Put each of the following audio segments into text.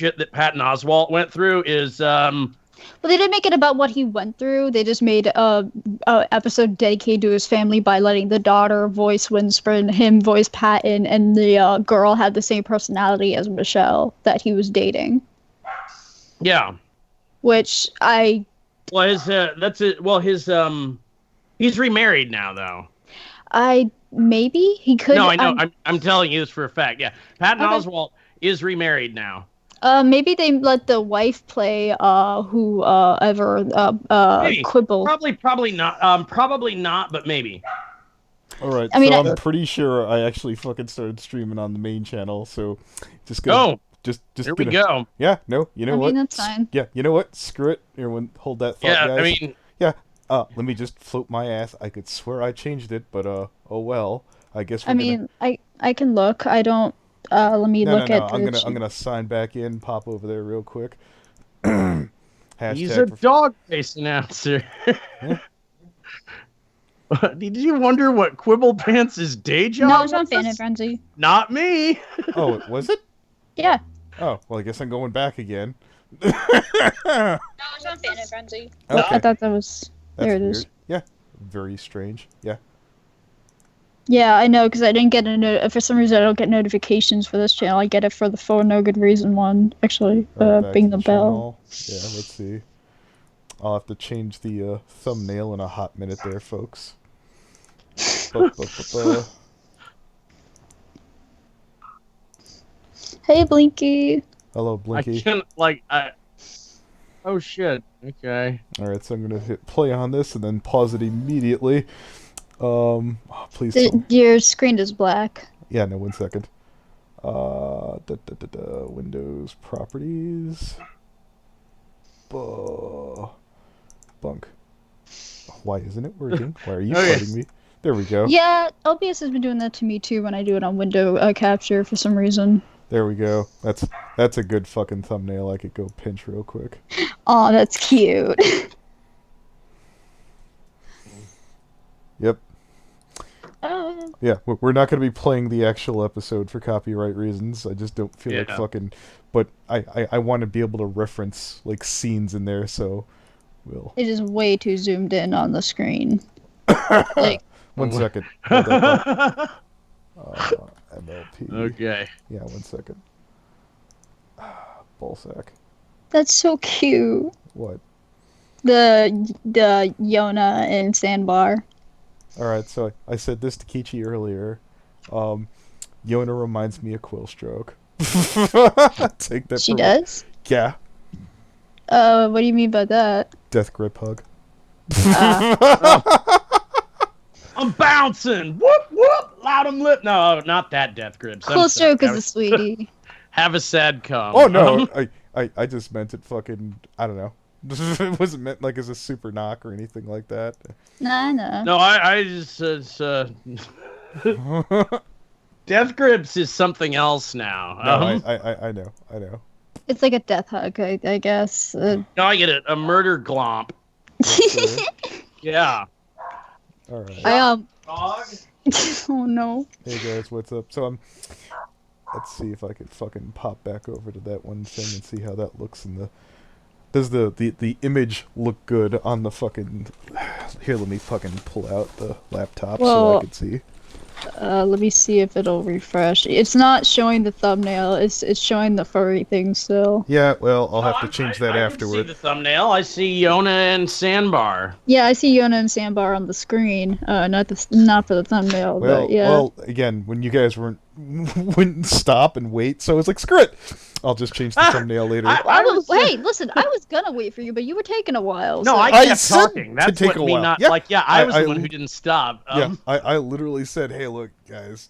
shit that Patton Oswalt went through is Well, they didn't make it about what he went through. They just made a episode dedicated to his family by letting the daughter voice Winston, him voice Patton, and the girl had the same personality as Michelle that he was dating. Yeah. Which I... Well, that's it. Well, he's remarried now, though. Maybe he could... No, I know. I'm telling you this for a fact. Yeah. Patton Okay. Oswalt is remarried now. Maybe they let the wife play whoever Maybe. Quibble. Probably not. Probably not, but maybe. All right. I'm pretty sure I actually fucking started streaming on the main channel, so just go. Oh, just here we go. Yeah. No. You know what? I mean, that's fine. Yeah. You know what? Screw it. Everyone, hold that thought, Yeah. guys. I mean. Yeah. Let me just float my ass. I could swear I changed it, but oh well. I guess. I can look. I don't. Let me look at. I'm gonna sign back in. Pop over there real quick. He's a dog face announcer. Yeah. Did you wonder what Quibble Pants' day job No, was? it's on Fanon Frenzy. Not me. Oh, was it? Yeah. Oh, well, I guess I'm going back again. No, it's on Fanon Frenzy. Okay. I thought that was... That's there it weird. is. Yeah. Very strange. Yeah. Yeah, I know, because I didn't get for some reason I don't get notifications for this channel. I get it for the For No Good Reason one, actually, Right, being the bell. Yeah, let's see. I'll have to change the thumbnail in a hot minute there, folks. Hey, Blinky. Hello, Blinky. I can't, oh, shit. Okay. Alright, so I'm going to hit play on this and then pause it immediately. Please. Your screen is black. Yeah, no, 1 second. Windows properties. Bunk. Why isn't it working? Why are you fighting me? There we go. Yeah, OBS has been doing that to me too when I do it on window capture for some reason. There we go. That's a good fucking thumbnail. I could go pinch real quick. Aw, that's cute. Yep. Yeah, we're not going to be playing the actual episode for copyright reasons. I just don't feel like fucking... But I want to be able to reference, like, scenes in there, so we'll... It is way too zoomed in on the screen. Like... 1 second. Hold that thought. MLP. Okay. Yeah, 1 second. Ballsack. That's so cute. What? The Yona and Sandbar. Alright, so I said this to Kichi earlier. Yona reminds me of Quillstroke. Take that. She does? Yeah. What do you mean by that? Death grip hug. I'm bouncing. Whoop whoop. Loud lip. No, not that death grip. Quillstroke is a sweetie. Have a sad cum. Oh no, I just meant it fucking, I don't know. It wasn't meant like as a super knock or anything like that. Nah. No, I just death grips is something else now. No, I know. It's like a death hug, I guess. No, I get it. A murder glomp. Yeah. All right. Dog. Oh no. Hey guys, what's up? So let's see if I could fucking pop back over to that one thing and see how that looks in the... Does the image look good on the fucking... Here, let me fucking pull out the laptop so I can see. Let me see if it'll refresh. It's not showing the thumbnail. It's showing the furry thing still. Yeah, well, I'll have to change that afterward. I can see the thumbnail. I see Yona and Sandbar. Yeah, I see Yona and Sandbar on the screen. Not for the thumbnail, Well, but yeah. Well, again, when you guys wouldn't stop and wait, so I was like, screw it. I'll just change the thumbnail later. Wait, listen, I was gonna wait for you, but you were taking a while. No, so. I kept talking. That's take what a me while. not Yeah, like. Yeah, I was the one who didn't stop. Yeah, I literally said, "Hey, look, guys,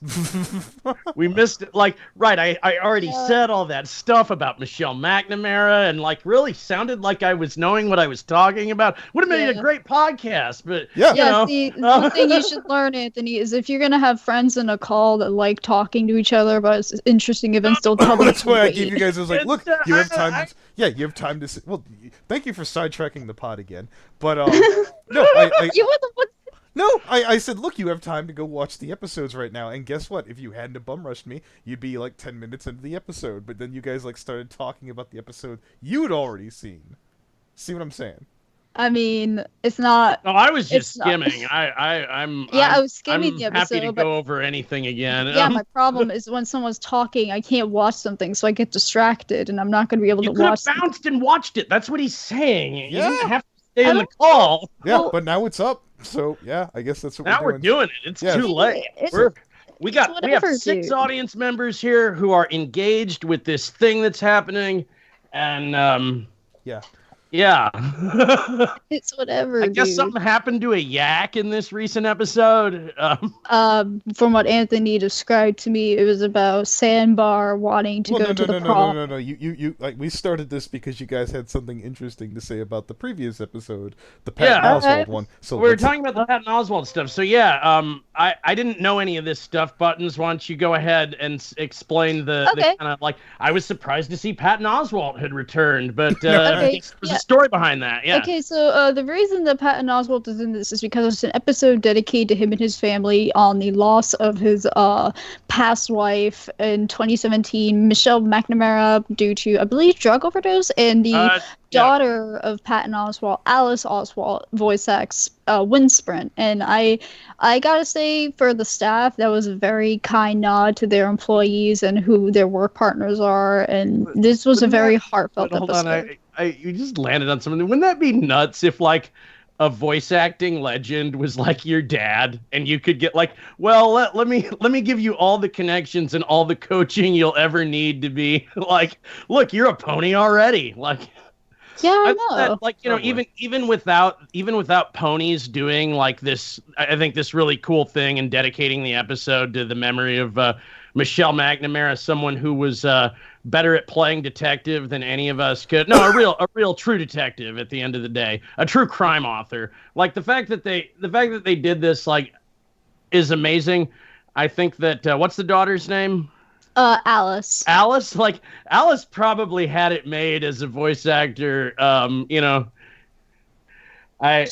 we missed it." Like, right? I already said all that stuff about Michelle McNamara, and like really sounded like I was knowing what I was talking about. Would have made a great podcast, but yeah. You know. See, one thing you should learn, Anthony, is if you're gonna have friends in a call that like talking to each other about interesting events, don't tell them. That's why I gave you guys. I was like, look, you have time. You have time to. Well, thank you for sidetracking the pod again. But no, You were the one. No, I said, look, you have time to go watch the episodes right now, and guess what? If you hadn't have bum rushed me, you'd be like 10 minutes into the episode, but then you guys like started talking about the episode you'd already seen. See what I'm saying? I mean, it's not. No, I was just It's not- skimming. I was skimming the I'm happy to episode, but go over anything again. yeah, my problem is when someone's talking, I can't watch something, so I get distracted, and I'm not going to be able you to could have watch. bounced and watched it. That's what he's saying. You Yeah. didn't have to stay I in the don't- call. Yeah, Well- but now it's up, so yeah, I guess that's what Now we're we're doing. doing it. It's Yeah. too late. It's- We it's have whatever, 6 dude. audience members here who are engaged with this thing that's happening, and Yeah. yeah. It's whatever. I guess dude. something happened to a yak in this recent episode. From what Anthony described to me, it was about Sandbar wanting to Well, go to the prom. no. You like we started this because you guys had something interesting to say about the previous episode, the Pat Yeah. Oswald Okay. one. So We're let's- talking about the Patton Oswalt stuff. So yeah, I didn't know any of this stuff. Buttons, why don't you go ahead and explain the Okay. kind of like I was surprised to see Patton Oswalt had returned, but Okay, there's yeah. a story behind that. Yeah. Okay, so the reason that Patton Oswalt is in this is because it's an episode dedicated to him and his family on the loss of his past wife in 2017, Michelle McNamara, due to, I believe, drug overdose, and the Yeah. daughter of Patton Oswalt, Alice Oswalt, voice acts Windsprint. And I gotta say, for the staff, that was a very kind nod to their employees and who their work partners are, and this was a Wouldn't very that- heartfelt But hold episode. on, you just landed on something. Wouldn't that be nuts if like a voice acting legend was like your dad, and you could get like, well, let me give you all the connections and all the coaching you'll ever need to be like, look, you're a pony already. Like, Yeah, I think know. that, like, you know, Totally. even without ponies doing like this, I think this really cool thing and dedicating the episode to the memory of Michelle McNamara, someone who was better at playing detective than any of us could. No, a real true detective at the end of the day, a true crime author. Like the fact that they did this like is amazing. I think that what's the daughter's name? Alice. Alice, like Alice probably had it made as a voice actor. You know, and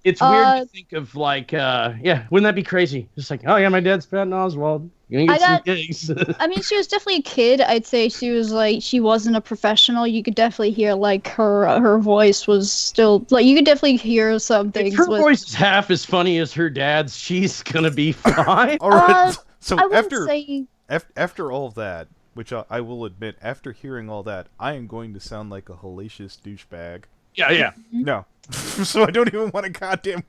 it's weird to think of like, yeah, wouldn't that be crazy? Just like, oh yeah, my dad's Patton Oswalt. You can get some gigs. I mean, she was definitely a kid. I'd say she was like, she wasn't a professional. You could definitely hear like her voice was still like, you could definitely hear some If things. her with, voice is half as funny as her dad's, she's gonna be fine. All right. So I wouldn't after say. after all that, which I will admit, after hearing all that, I am going to sound like a hellacious douchebag. Yeah. No. So I don't even want to goddamn.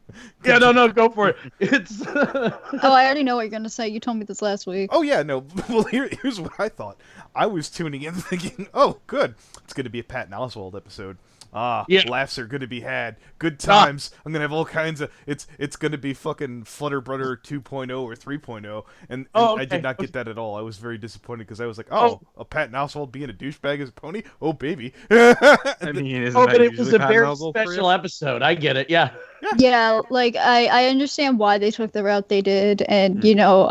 Yeah, no, go for it. It's Oh, I already know what you're gonna say. You told me this last week. Oh yeah, no. Well, here's what I thought. I was tuning in thinking, oh, good, it's gonna be a Patton Oswalt episode. Yeah. Laughs are gonna be had. Good times. I'm gonna have all kinds of. It's gonna be fucking Flutter Brother 2.0 or 3.0, and Oh, I okay. did not get that at all. I was very disappointed because I was like, oh, a Patton Oswalt being a douchebag as a pony. Oh baby. I mean, isn't oh, that but it was usually a Patton very Oswalt for you? special episode. I get it. Yeah. Yeah, like I understand why they took the route they did, and Hmm. you know,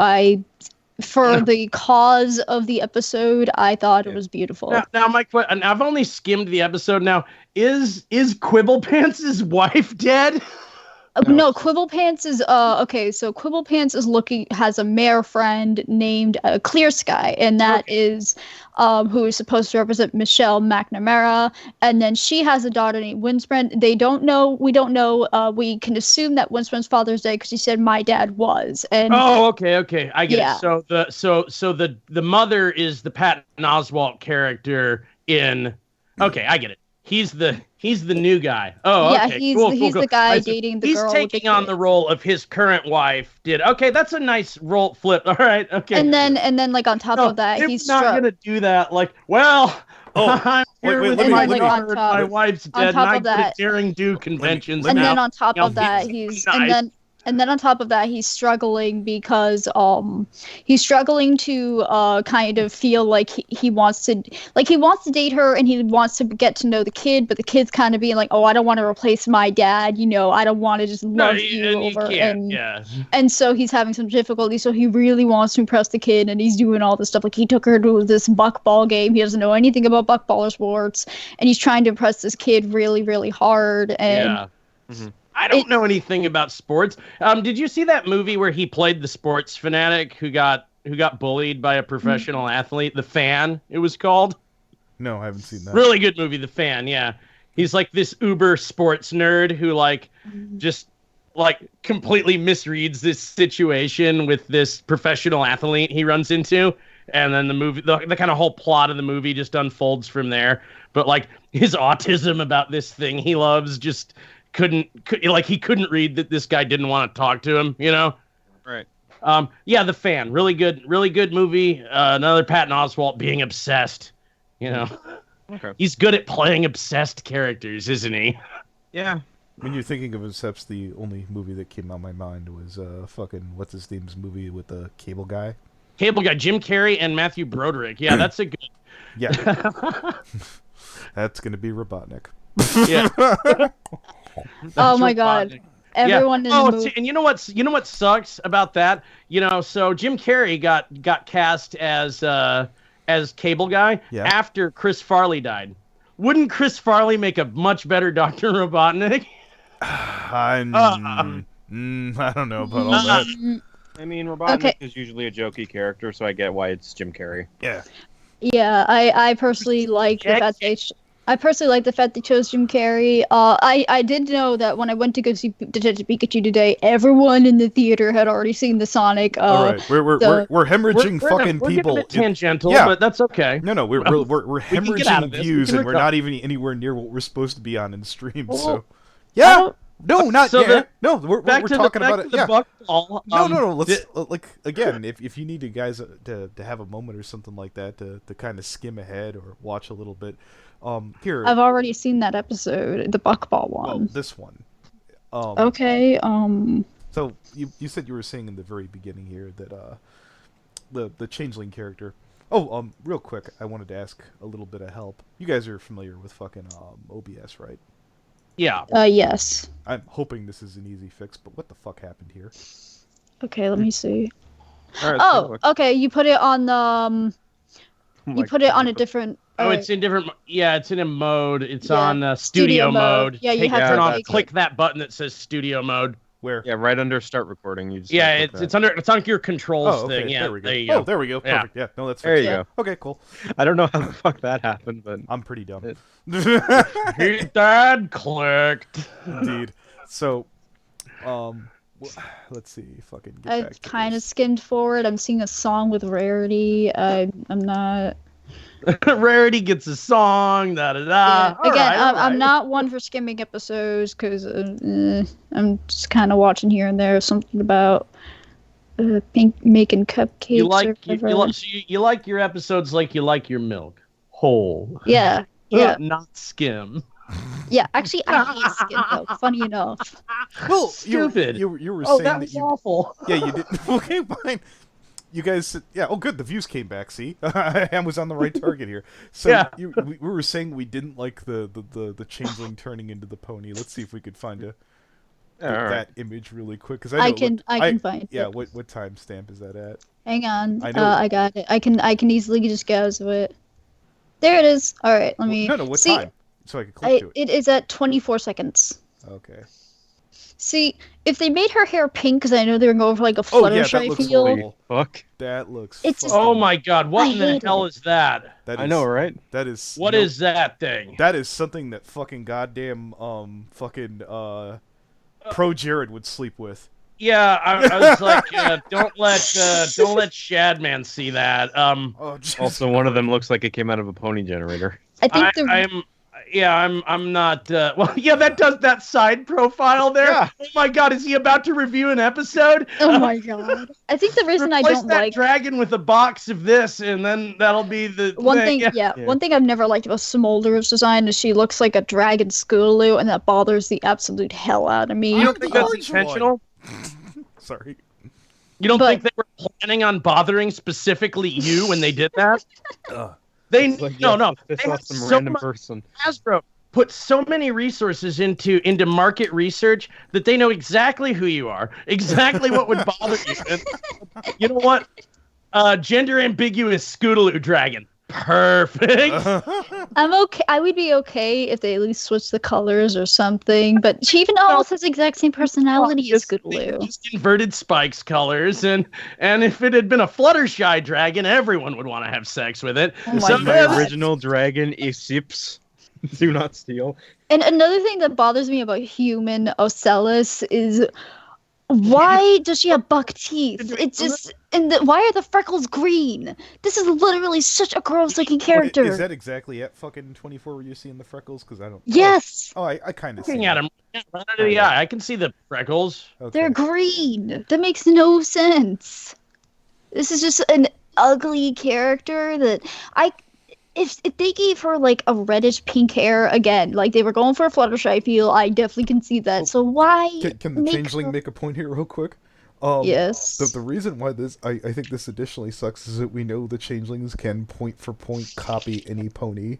for the cause of the episode, I thought it was beautiful. Now, Mike, and I've only skimmed the episode. Now, is Quibble Pants' wife dead? No, Quibblepants is okay. So Quibblepants has a mare friend named Clear Sky, and that is who is supposed to represent Michelle McNamara, and then she has a daughter named Windsprint. We don't know. We can assume that Windsprint's father's dead because he said my dad was. And Oh, okay, I get Yeah. it. So the mother is the Patton Oswalt character in. Okay, I get it. He's the new guy. Oh, yeah, okay. he's cool, the cool. guy I see. dating the He's girl. with taking the on kid. the role of his current wife. Okay, that's a nice role flip. All right, okay. And then like on top No, of that, they're he's not gonna do that. Like, well, I'm here wait, with let me- my let me- daughter, on top- my wife's on dead, top and I of go to that- daring do conventions let and me- now. then on top Now, of that he's he's nice. and then on top of that he's struggling because he's struggling to kind of feel like he wants to date her and he wants to get to know the kid, but the kid's kind of being like, oh, I don't want to replace my dad, you know, I don't want to just No, love you and over can't, and yeah. and so he's having some difficulty, so he really wants to impress the kid and he's doing all this stuff. Like he took her to this buckball game, he doesn't know anything about buckballer sports, and he's trying to impress this kid really, really hard. And Yeah. I don't know anything about sports. Did you see that movie where he played the sports fanatic who got bullied by a professional athlete? The Fan, it was called. No, I haven't seen that. Really good movie, The Fan. Yeah, he's like this uber sports nerd who like just like completely misreads this situation with this professional athlete he runs into, and then the movie, the kind of whole plot of the movie just unfolds from there. But like his autism about this thing he loves just he couldn't read that this guy didn't want to talk to him, you know? Right. Yeah, The Fan, really good movie. Another Patton Oswalt being obsessed, you know. Okay. He's good at playing obsessed characters, isn't he? Yeah. When you're thinking of obsessed, the only movie that came out of my mind was fucking what's his name's movie with the cable guy. Cable Guy, Jim Carrey and Matthew Broderick. Yeah, that's a good. Yeah. That's gonna be Robotnik. Yeah. Oh my God. Everyone in the movie. And you know what sucks about that? You know, so Jim Carrey got cast as Cable Guy after Chris Farley died. Wouldn't Chris Farley make a much better Dr. Robotnik? I don't know about all that. I mean, Robotnik is usually a jokey character, so I get why it's Jim Carrey. Yeah. Yeah, I personally like the fact they chose Jim Carrey. I did know that when I went to go see Detective Pikachu today, everyone in the theater had already seen the Sonic. All right, we're hemorrhaging fucking people. We're tangential, but that's okay. No, we're hemorrhaging views, and we're not even anywhere near what we're supposed to be on in stream. So, yeah. No, not yet. No, we're talking about it. Yeah. No. Let's again. If you need you guys to have a moment or something like that to kind of skim ahead or watch a little bit, here. I've already seen that episode, the Buckball one. Well, this one. Okay. So you said you were saying in the very beginning here that the changeling character. Oh, real quick, I wanted to ask a little bit of help. You guys are familiar with fucking OBS, right? Yeah. Yes. I'm hoping this is an easy fix, but what the fuck happened here? Okay, let me see. Right, okay. You put it on you put it on a different. It's in different. Yeah, it's in a mode. It's on studio mode. Yeah, you have to click that button that says studio mode. Where? Yeah, right under start recording. You just it's on your controls thing. Yeah, there we go. There we go. Perfect. Yeah, no, that's there. You go. Okay, cool. I don't know how the fuck that happened, but I'm pretty dumb. Dad clicked. Indeed. So, let's see. Fucking. I kind of skimmed forward. I'm seeing a song with Rarity. I'm not. Rarity gets a song. Da da da. Yeah. Again, I'm not one for skimming episodes because I'm just kind of watching here and there. Something about making cupcakes. You like your episodes like you like your milk whole. Yeah. Yeah. Not skim. Yeah, actually, I hate skim milk. Funny enough. Well, stupid. You were saying that was awful. Yeah, you did. Okay, fine. You guys, yeah. Oh, good. The views came back. See, I was on the right target here. So yeah. we were saying we didn't like the changeling turning into the pony. Let's see if we could find that image really quick because I can find it. Yeah. What timestamp is that at? Hang on. I got it. I can easily just go to it. There it is. All right. Let me. No. What time? So I can click to it. It is at 24 seconds. Okay. See, if they made her hair pink, because I know they were going for like a Fluttershy feel. Fuck. That looks. It's just, oh my god! What in the hell is that? I know, right? That is. What is that thing? That is something that fucking goddamn Pro Jared would sleep with. Yeah, I was like, don't let Shadman see that. Also, one of them looks like it came out of a pony generator. I think I'm not. Well, yeah, that side profile there. Yeah. Oh my god, is he about to review an episode? Oh my god. I think the reason I don't that dragon with a box of this, and then that'll be the one thing. Yeah. One thing I've never liked about Smolder's design is she looks like a dragon Scootaloo, and that bothers the absolute hell out of me. You don't think that's intentional? Sorry. You don't think they were planning on bothering specifically you when they did that? They no. They have some random person. Hasbro put so many resources into market research that they know exactly who you are, exactly what would bother you. And you know what? Gender ambiguous Scootaloo dragon. Perfect. I'm okay. I would be okay if they at least switch the colors or something. But she even almost has the exact same personality as Scootaloo. Just inverted Spike's colors, and if it had been a Fluttershy dragon, everyone would want to have sex with it. Oh This is my God. original dragon, Isips. Do not steal. And another thing that bothers me about human Ocellus is why does she have buck teeth? It's just why are the freckles green? This is literally such a gross looking character. Is that exactly at fucking 24 where you're seeing the freckles? Because I don't. Yes. Oh, I kind of see. Looking at him, right under the eye, I can see the freckles. Okay. They're green. That makes no sense. This is just an ugly character that if they gave her like a reddish pink hair again, like they were going for a Fluttershy feel, I definitely can see that. So why Can the changeling make a point here real quick? Yes. The reason why I think this additionally sucks is that we know the changelings can point for point copy any pony.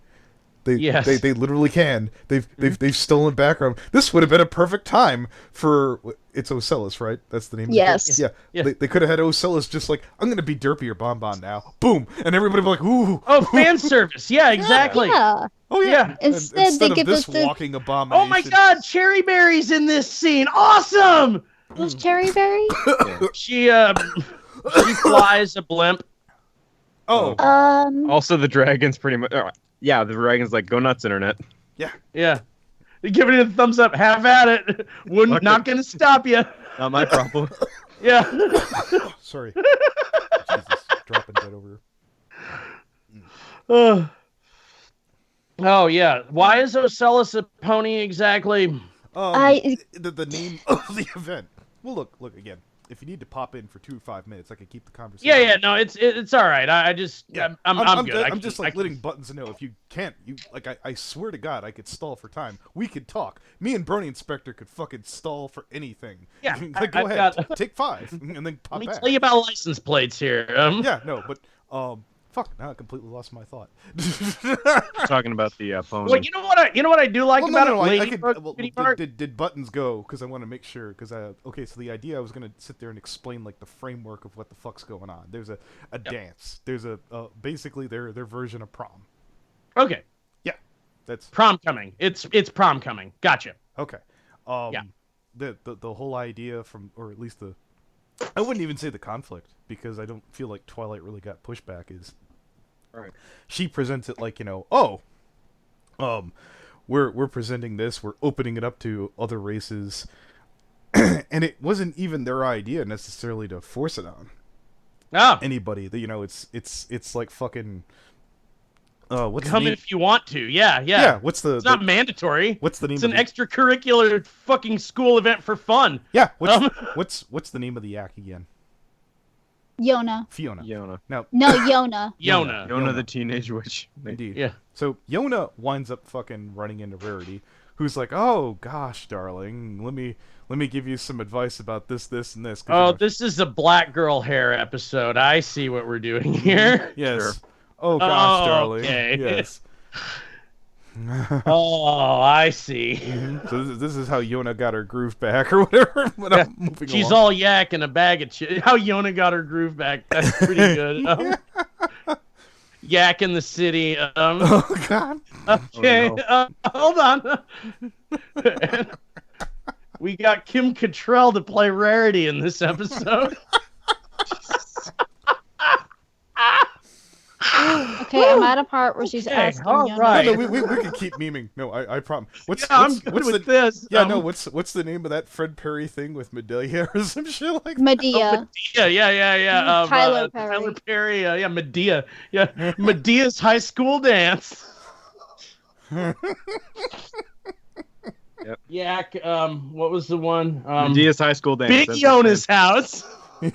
They literally can. They've stolen background. This would have been a perfect time for it's Ocellus, right? That's the name. Yes. Yeah. They could have had Ocellus just like, I'm gonna be Derpy or Bonbon now. Boom, and everybody would be like, ooh. Oh, fan service. Yeah, exactly. Yeah. Oh yeah. Instead they of give this us the walking abomination. Oh my God, Cherry Berry's in this scene. Awesome. who's Cherry Berry? She flies a blimp. Oh. Also, the dragon's pretty much. Yeah, the dragon's like, go nuts, internet. Yeah. Giving it a thumbs up. Have at it. Not gonna stop you. Not my problem. Yeah. Sorry. Jesus, dropping dead over. Oh yeah. Why is Ocellus a pony exactly? The name of the event. Well, look again. If you need to pop in for 2 or 5 minutes, I can keep the conversation. Yeah. No, it's all right. I'm good. I'm just like letting buttons know. If you can't, I swear to God, I could stall for time. We could talk. Me and Brony Inspector could fucking stall for anything. Yeah, go ahead. Take 5 and then pop Let me back. tell you about license plates here. Yeah, no, but fuck. Now I completely lost my thought. Talking about the pony. Well, you know what I do like about it. Did buttons go? Because I want to make sure. Because okay, so the idea I was gonna sit there and explain like the framework of what the fuck's going on. There's a dance. There's a basically their version of prom. Okay. Yeah, that's prom coming. It's prom coming. Gotcha. Okay. Yeah. The whole idea from, or at least I wouldn't even say the conflict, because I don't feel like Twilight really got pushback, is Right. she presents it like, we're presenting this, we're opening it up to other races, and it wasn't even their idea necessarily to force it on anybody. It's like fucking what's come the name? if you want to. Yeah. Yeah, it's not mandatory. What's the name? It's an extracurricular fucking school event for fun. Yeah, what's the name of the yak again? Yona. Fiona. Yona. Now, No, Yona. Yona the teenage witch. Indeed. Yeah. So Yona winds up fucking running into Rarity, who's like, "Oh gosh, darling, let me give you some advice about this, and this." Oh, this is a black girl hair episode. I see what we're doing here. Yes. Sure. Oh gosh, darling. Okay. Yes. Oh, I see. Mm-hmm. So this is how Yona got her groove back, or whatever. But I'm moving She's along. all yak in a bag of chips. How Yona got her groove back. That's pretty good. Yak in the city. Oh god. Okay. Oh, Hold on. We got Kim Cattrall to play Rarity in this episode. Okay, I'm at a part where she's Okay, asking all Yona. right. No, we can keep memeing. No, I promise. I'm good with this. Yeah, no. What's the name of that Fred Perry thing with Medea or some shit like that? Medea. Yeah. Tyler Perry. Tyler Perry. Yeah, Medea. Yeah, Medea's high school dance. Yep. Yak. What was the one? Medea's high school dance. Big That's Yona's house. Yeah,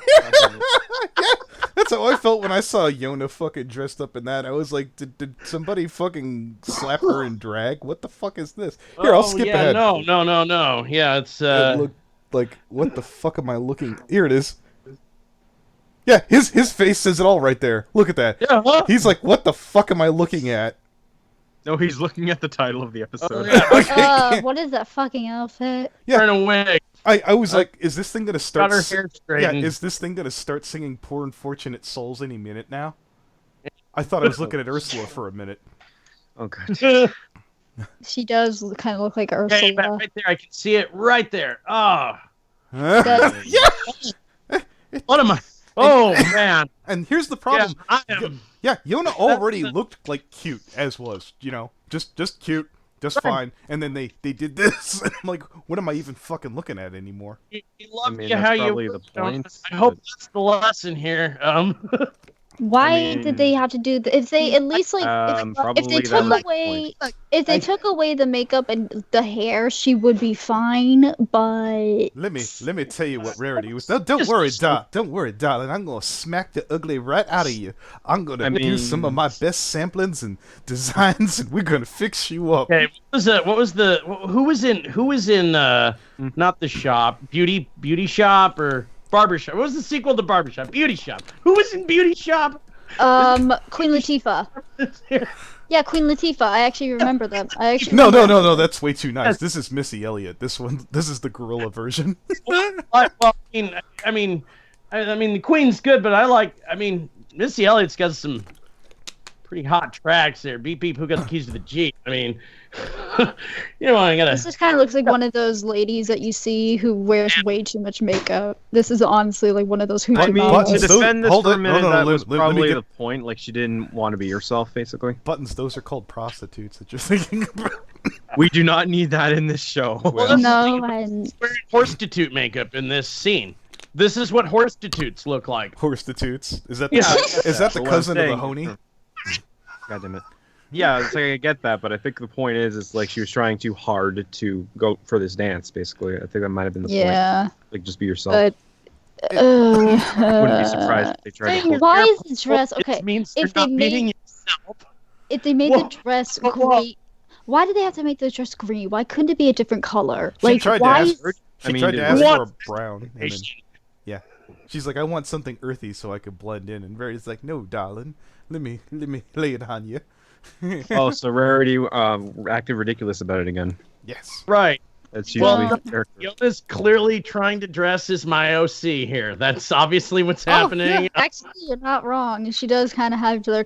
that's how I felt when I saw Yona fucking dressed up in that. I was like, did somebody fucking slap her in drag? What the fuck is this? Here, I'll skip ahead. No. Yeah, it's It looked like, what the fuck am I looking? Here it is. Yeah, his face says it all right there. Look at that. Yeah, huh? He's like, what the fuck am I looking at? No, he's looking at the title of the episode. Oh, yeah. Okay. What is that fucking outfit? Yeah. Wearing a wig. I was like, is this thing gonna start? Got her hair straightened. Yeah, is this thing gonna start singing "Poor Unfortunate Souls" any minute now? I thought I was looking at Ursula for a minute. Oh, good. She does kind of look like Yeah, Ursula. right there. I can see it right there. Oh, That's- what am I? Oh, man. And here's the problem. Yeah, I am. Yeah, Yona already looked like cute as was, just cute, just fine. And then they did this, and I'm like, what am I even fucking looking at anymore? You love I mean, you that's how probably you. the point, I hope but- that's the lesson here. Why did they have to do that? If they at least like if probably they that took was the away point. if they took away the makeup and the hair, she would be fine. But Let me tell you what Rarity was. Don't worry, darling. I'm gonna smack the ugly right out of you. I'm gonna do some of my best samplings and designs, and we're gonna fix you up. Okay, who was in not the shop, beauty shop or barbershop? What was the sequel to Barbershop? Beauty Shop. Who was in Beauty Shop? Queen Latifah. Yeah, Queen Latifah. I actually remember them. No. That's way too nice. This is Missy Elliott. This is the gorilla version. Well, I mean, the Queen's good, but Missy Elliott's got some pretty hot tracks there. Beep beep. Who got the keys to the Jeep? I mean, I gotta. This just kind of looks like one of those ladies that you see who wears way too much makeup. This is honestly like one of those I mean, models. to defend this Hold for it. a minute, No, that was let me probably get- the point. Like, she didn't want to be herself, basically. Buttons, those are called prostitutes that you're thinking about. We do not need that in this show. Well, No, and Wearing horsestitude makeup in this scene. This is what horsestitudes look like. Prostitutes. Is that Yeah, is that the But what I'm cousin of the saying- honey? God damn it. Yeah, it's like I get that, but I think the point is like she was trying too hard to go for this dance. Basically, I think that might have been the point. yeah, Like, just be yourself. but Wouldn't be surprised if they tried to. why is the dress okay? It means if you're they not made- being yourself. If they made Whoa. the dress Whoa. green, why did they have to make the dress green? Why couldn't it be a different color? She Like, tried to why? ask- is- She I mean, tried to did- ask What? for a brown. And then, she's like, I want something earthy so I could blend in. And Rarity's like, no, darling, let me lay it on you. Oh, so Rarity acted ridiculous about it again. Yes. Right. That's Well- usually her character. Yoda's clearly trying to dress as my OC here. That's obviously what's happening. Actually, you're not wrong. She does kind of have the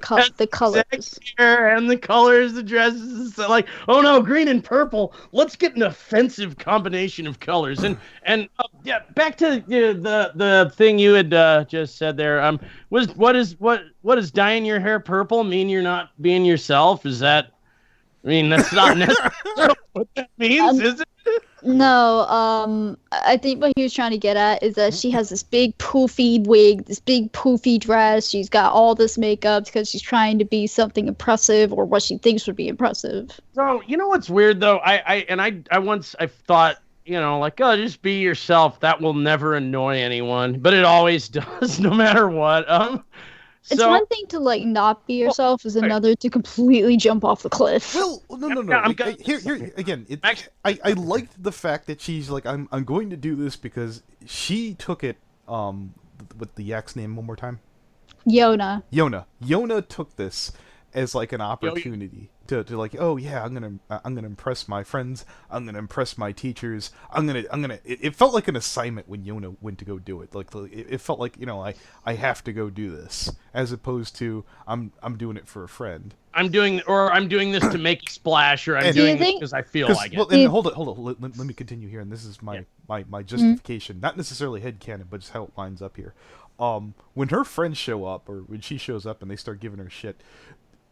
colors. Hair and the colors, the dresses, so like, oh no, green and purple. Let's get an offensive combination of colors. And yeah, back to the thing you had just said there. What does dyeing your hair purple mean? You're not being yourself? Is that? I mean, that's not necessarily what that means, is it? No, I think what he was trying to get at is that she has this big poofy wig, this big poofy dress. She's got all this makeup because she's trying to be something impressive or what she thinks would be impressive. So you know what's weird though? I once thought, like, oh, just be yourself. That will never annoy anyone, but it always does, no matter what. It's So one thing to like not be yourself, is another to completely jump off the cliff. Well, no. Here again. I liked the fact that she's like, I'm going to do this because she took it. With the yak's name one more time. Yona. Yona took this as like an opportunity to like, oh yeah, I'm gonna impress my friends. I'm gonna impress my teachers. It felt like an assignment when Yona went to go do it. Like it felt like, I have to go do this, as opposed to I'm doing it for a friend. I'm doing this to make a splash, or I'm And- doing Do you this think- because I feel like it. Well, and hold on. Let me continue here, and this is my justification, not necessarily headcanon, but just how it lines up here. When her friends show up, or when she shows up and they start giving her shit,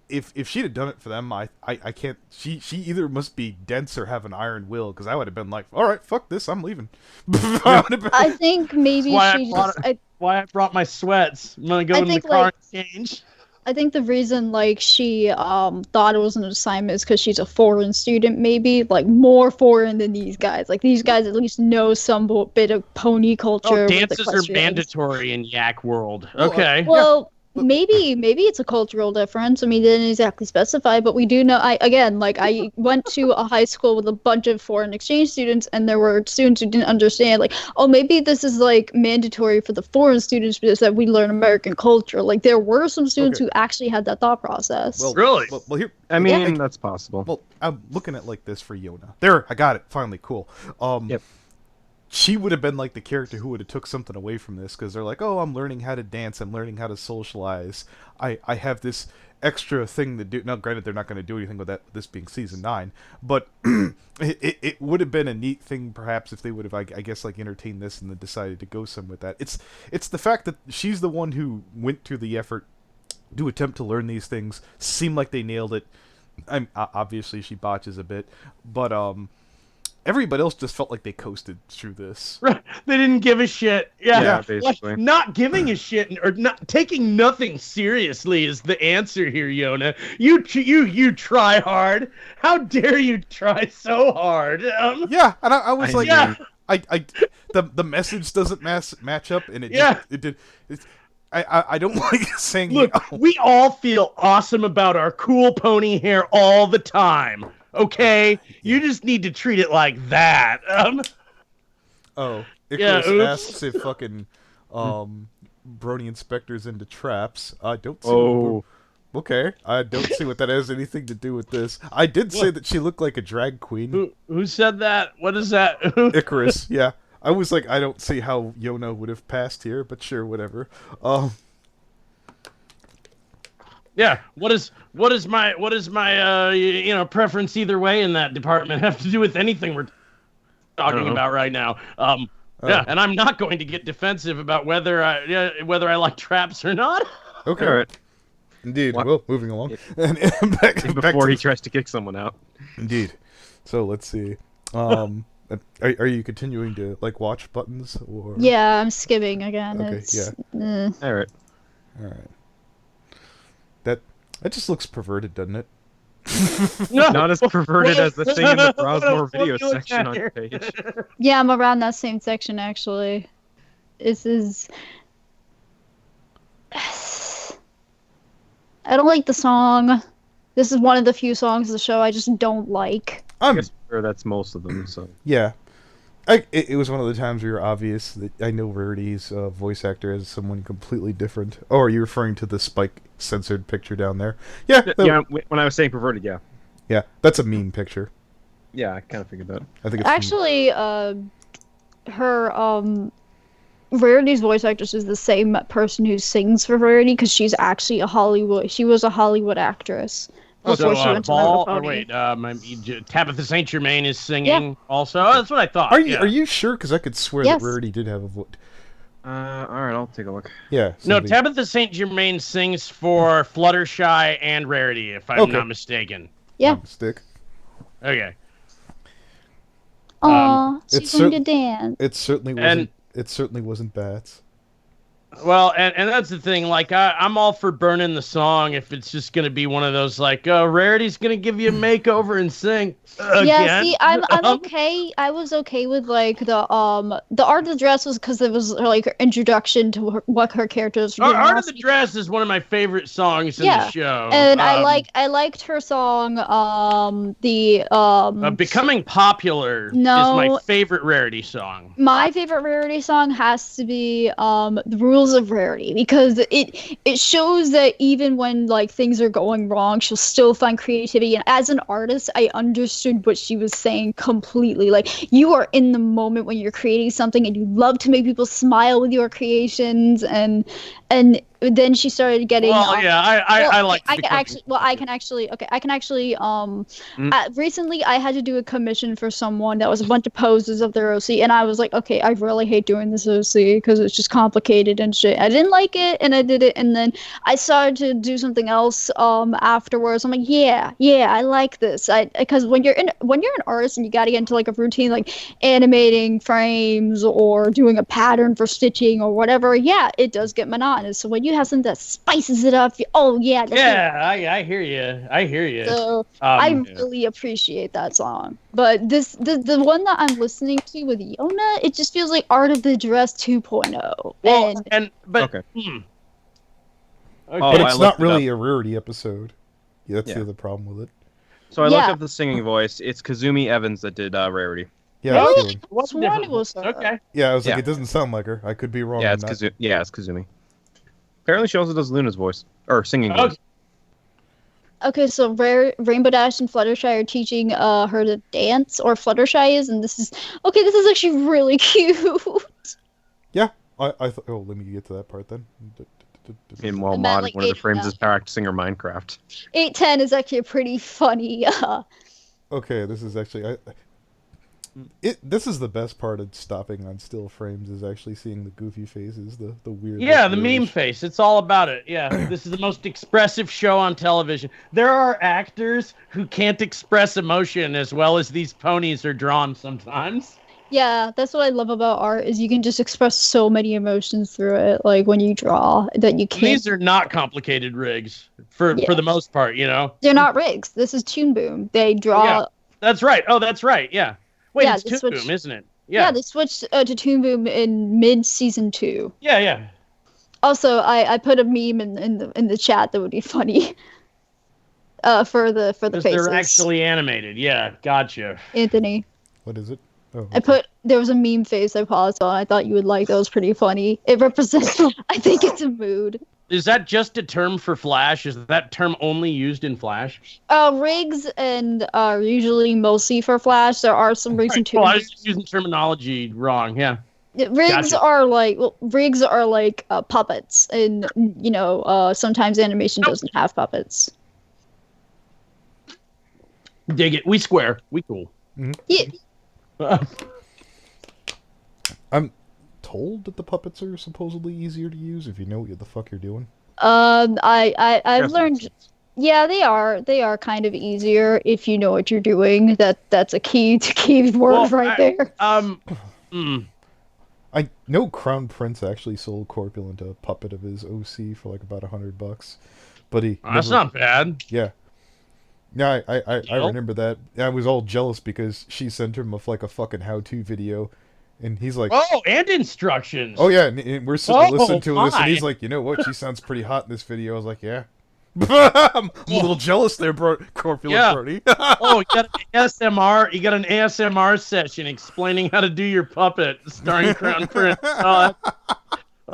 if she'd have done it for them, I can't. She either must be dense or have an iron will, because I would have been like, all right, fuck this, I'm leaving. I think maybe Why she just. Why I brought my sweats? I'm gonna go in the think, car like- and change. I think the reason like she thought it was an assignment is because she's a foreign student, maybe like more foreign than these guys. Like these guys at least know some bit of pony culture. Oh, with dances are equestrians. mandatory in Yak World. Well, Okay. Well, maybe it's a cultural difference. I mean, they didn't exactly specify, but we do know. I went to a high school with a bunch of foreign exchange students, and there were students who didn't understand. Like, oh, maybe this is like mandatory for the foreign students because that we learn American culture. Like, there were some students Okay. who actually had that thought process. Well, Really? Well, here. I mean, that's possible. Well, I'm looking at like this for Yona. There, I got it. Finally, cool. Yep. she would have been like the character who would have took something away from this, because they're like, oh, I'm learning how to dance, I'm learning how to socialize, I have this extra thing to do. Now, granted, they're not going to do anything with that, this being season 9, but it would have been a neat thing, perhaps, if they would have, I guess, like, entertained this and then decided to go some with that. It's the fact that she's the one who went through the effort to attempt to learn these things, seemed like they nailed it. Obviously, she botches a bit, but everybody else just felt like they coasted through this. Right. They didn't give a shit. Yeah, basically. Like, not giving a shit or not taking nothing seriously is the answer here, Yona. You try hard. How dare you try so hard? Yeah, and I was like, yeah. The message doesn't match up, and I don't like saying. Look, we all feel awesome about our cool pony hair all the time. Okay, you just need to treat it like that. Icarus asks if fucking Brony inspectors into traps. I don't see. Oh, okay. I don't see what that has anything to do with this. I did say that she looked like a drag queen. Who said that? What is that? Icarus. Yeah, I was like, I don't see how Yona would have passed here, but sure, whatever. Yeah. What is my preference either way in that department have to do with anything we're talking about right now? Yeah, and I'm not going to get defensive about whether I like traps or not. Okay. all right. Indeed. What? Well, moving along. Before he tries to kick someone out. Indeed. So let's see. Are you continuing to like watch buttons or? Yeah, I'm skipping again. Okay. All right. That just looks perverted, doesn't it? No. Not as perverted as the thing in the browse more video section on your page. Yeah, I'm around that same section actually. This is. I don't like the song. This is one of the few songs of the show I just don't like. I guess that's most of them. So Yeah. It was one of the times where you're obvious that I know Rarity's voice actor as someone completely different. Oh, are you referring to the Spike censored picture down there? Yeah. When I was saying perverted, yeah. Yeah, that's a meme picture. Yeah, I kind of figured that. I think it's Actually, her Rarity's voice actress is the same person who sings for Rarity because she's actually she was a Hollywood actress. Before she went to Ball, My or Little wait, Tabitha St. Germain is singing also. Oh, that's what I thought. Are you sure? Because I could swear that Rarity did have a voice. All right, I'll take a look. Yeah. No, Tabitha St. Germain sings for Fluttershy and Rarity, if I'm not mistaken. Yeah. Stick. Okay. Aw, she's going to dance. It certainly wasn't. It certainly wasn't Bats. Well, and that's the thing. Like, I'm all for burning the song if it's just gonna be one of those like, Rarity's gonna give you a makeover and sing. Yeah, see, I'm okay. I was okay with like the art of the dress was because it was like her introduction to what her character was. Art of the Dress is one of my favorite songs in the show, and I liked her song. Becoming Popular is my favorite Rarity song. My favorite Rarity song has to be The Rules of Rarity, because it shows that even when like things are going wrong, she'll still find creativity. And as an artist, I understood what she was saying completely. Like, you are in the moment when you're creating something and you love to make people smile with your creations, and then she started getting. I like. I can actually. Recently, I had to do a commission for someone that was a bunch of poses of their OC, and I was like, okay, I really hate doing this OC because it's just complicated and shit. I didn't like it, and I did it, and then I started to do something else afterwards. I'm like, yeah, I like this. Because when you're an artist and you got to get into like a routine, like animating frames or doing a pattern for stitching or whatever, it does get monotonous. So when you have something that spices it up, I hear you. So I really appreciate that song. But the one that I'm listening to with Yona, it just feels like Art of the Dress 2.0. Well, but okay. But it's not really a Rarity episode. Yeah, that's the other problem with it. So I looked up the singing voice. It's Kazumi Evans that did Rarity. Yeah, really? Okay. Yeah, I was like, it doesn't sound like her. I could be wrong. Yeah, it's Kazumi. Apparently, she also does Luna's voice or singing voice. Okay, so Rainbow Dash and Fluttershy are teaching her to dance, or Fluttershy is, and this is actually really cute. Yeah, I thought. Oh, let me get to that part then. Meanwhile, I meant, Maud, like, one of the frames 8 is practicing her Minecraft. 810 is actually a pretty funny. Okay, this is actually this is the best part of stopping on still frames is actually seeing the goofy faces, the weird. Yeah, like, the meme weirdish- face. It's all about it. Yeah, this is the most expressive show on television. There are actors who can't express emotion as well as these ponies are drawn sometimes. Yeah, that's what I love about art is you can just express so many emotions through it, like when you draw that you And can't. these are not complicated rigs for Yeah. the most part, you know. They're not rigs. This is Toon Boom. They draw. Yeah, that's right. Oh, that's right. Yeah. Wait, Yeah, it's they Toon switched- Boom, isn't it? Yeah, Yeah. they switched to Toon Boom in mid season 2. Yeah, yeah. Also, I put a meme in the chat that would be funny. For the Because faces. they're actually animated. Yeah, gotcha. Anthony. What is it? Oh, There was a meme face I paused on. I thought you would like that. Was pretty funny. It represents. I think it's a mood. Is that just a term for Flash? Is that term only used in Flash? Rigs and are usually mostly for Flash. There are some rigs and Well, I Toon was just using terminology wrong. Yeah. Rigs Gotcha. are like puppets, and sometimes animation doesn't have puppets. Dig it. We square. We cool. Yeah, I'm told that the puppets are supposedly easier to use if you know what the fuck you're doing. I've learned. Yeah, they are kind of easier if you know what you're doing. That's a key word right there. I know Crown Prince actually sold Corpulent a puppet of his OC for like about $100, but he. That's not bad. Yeah. Yeah, I remember that. I was all jealous because she sent him a fucking how-to video, and he's like, Oh, and instructions. "Oh yeah," and we're sitting listening to this, and my. he's like, "You know what? She sounds pretty hot in this video." I was like, "Yeah." I'm a little jealous there, Corpulent Yeah. Brody. Oh, you got an ASMR. You got an ASMR session explaining how to do your puppet, starring Crown Prince.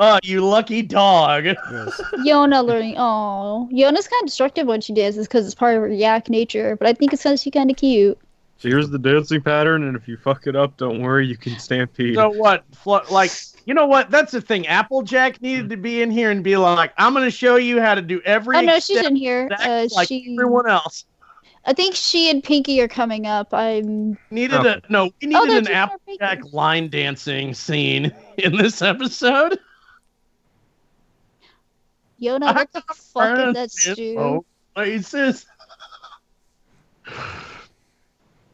Oh, you lucky dog. Yes. Yona learning. Oh, Yona's kind of destructive when she dances because it's part of her yak nature. But I think it's because she's kind of cute. So here's the dancing pattern, and if you fuck it up, don't worry, you can stampede. So what? You know what? That's the thing. Applejack needed to be in here and be like, "I'm going to show you how to do every." Oh no, she's in here. exact like everyone else. I think she and Pinky are coming up. We needed they're an just Applejack Pinky. line dancing scene in this episode. Yona, what the fuck is that stew? Oh, places.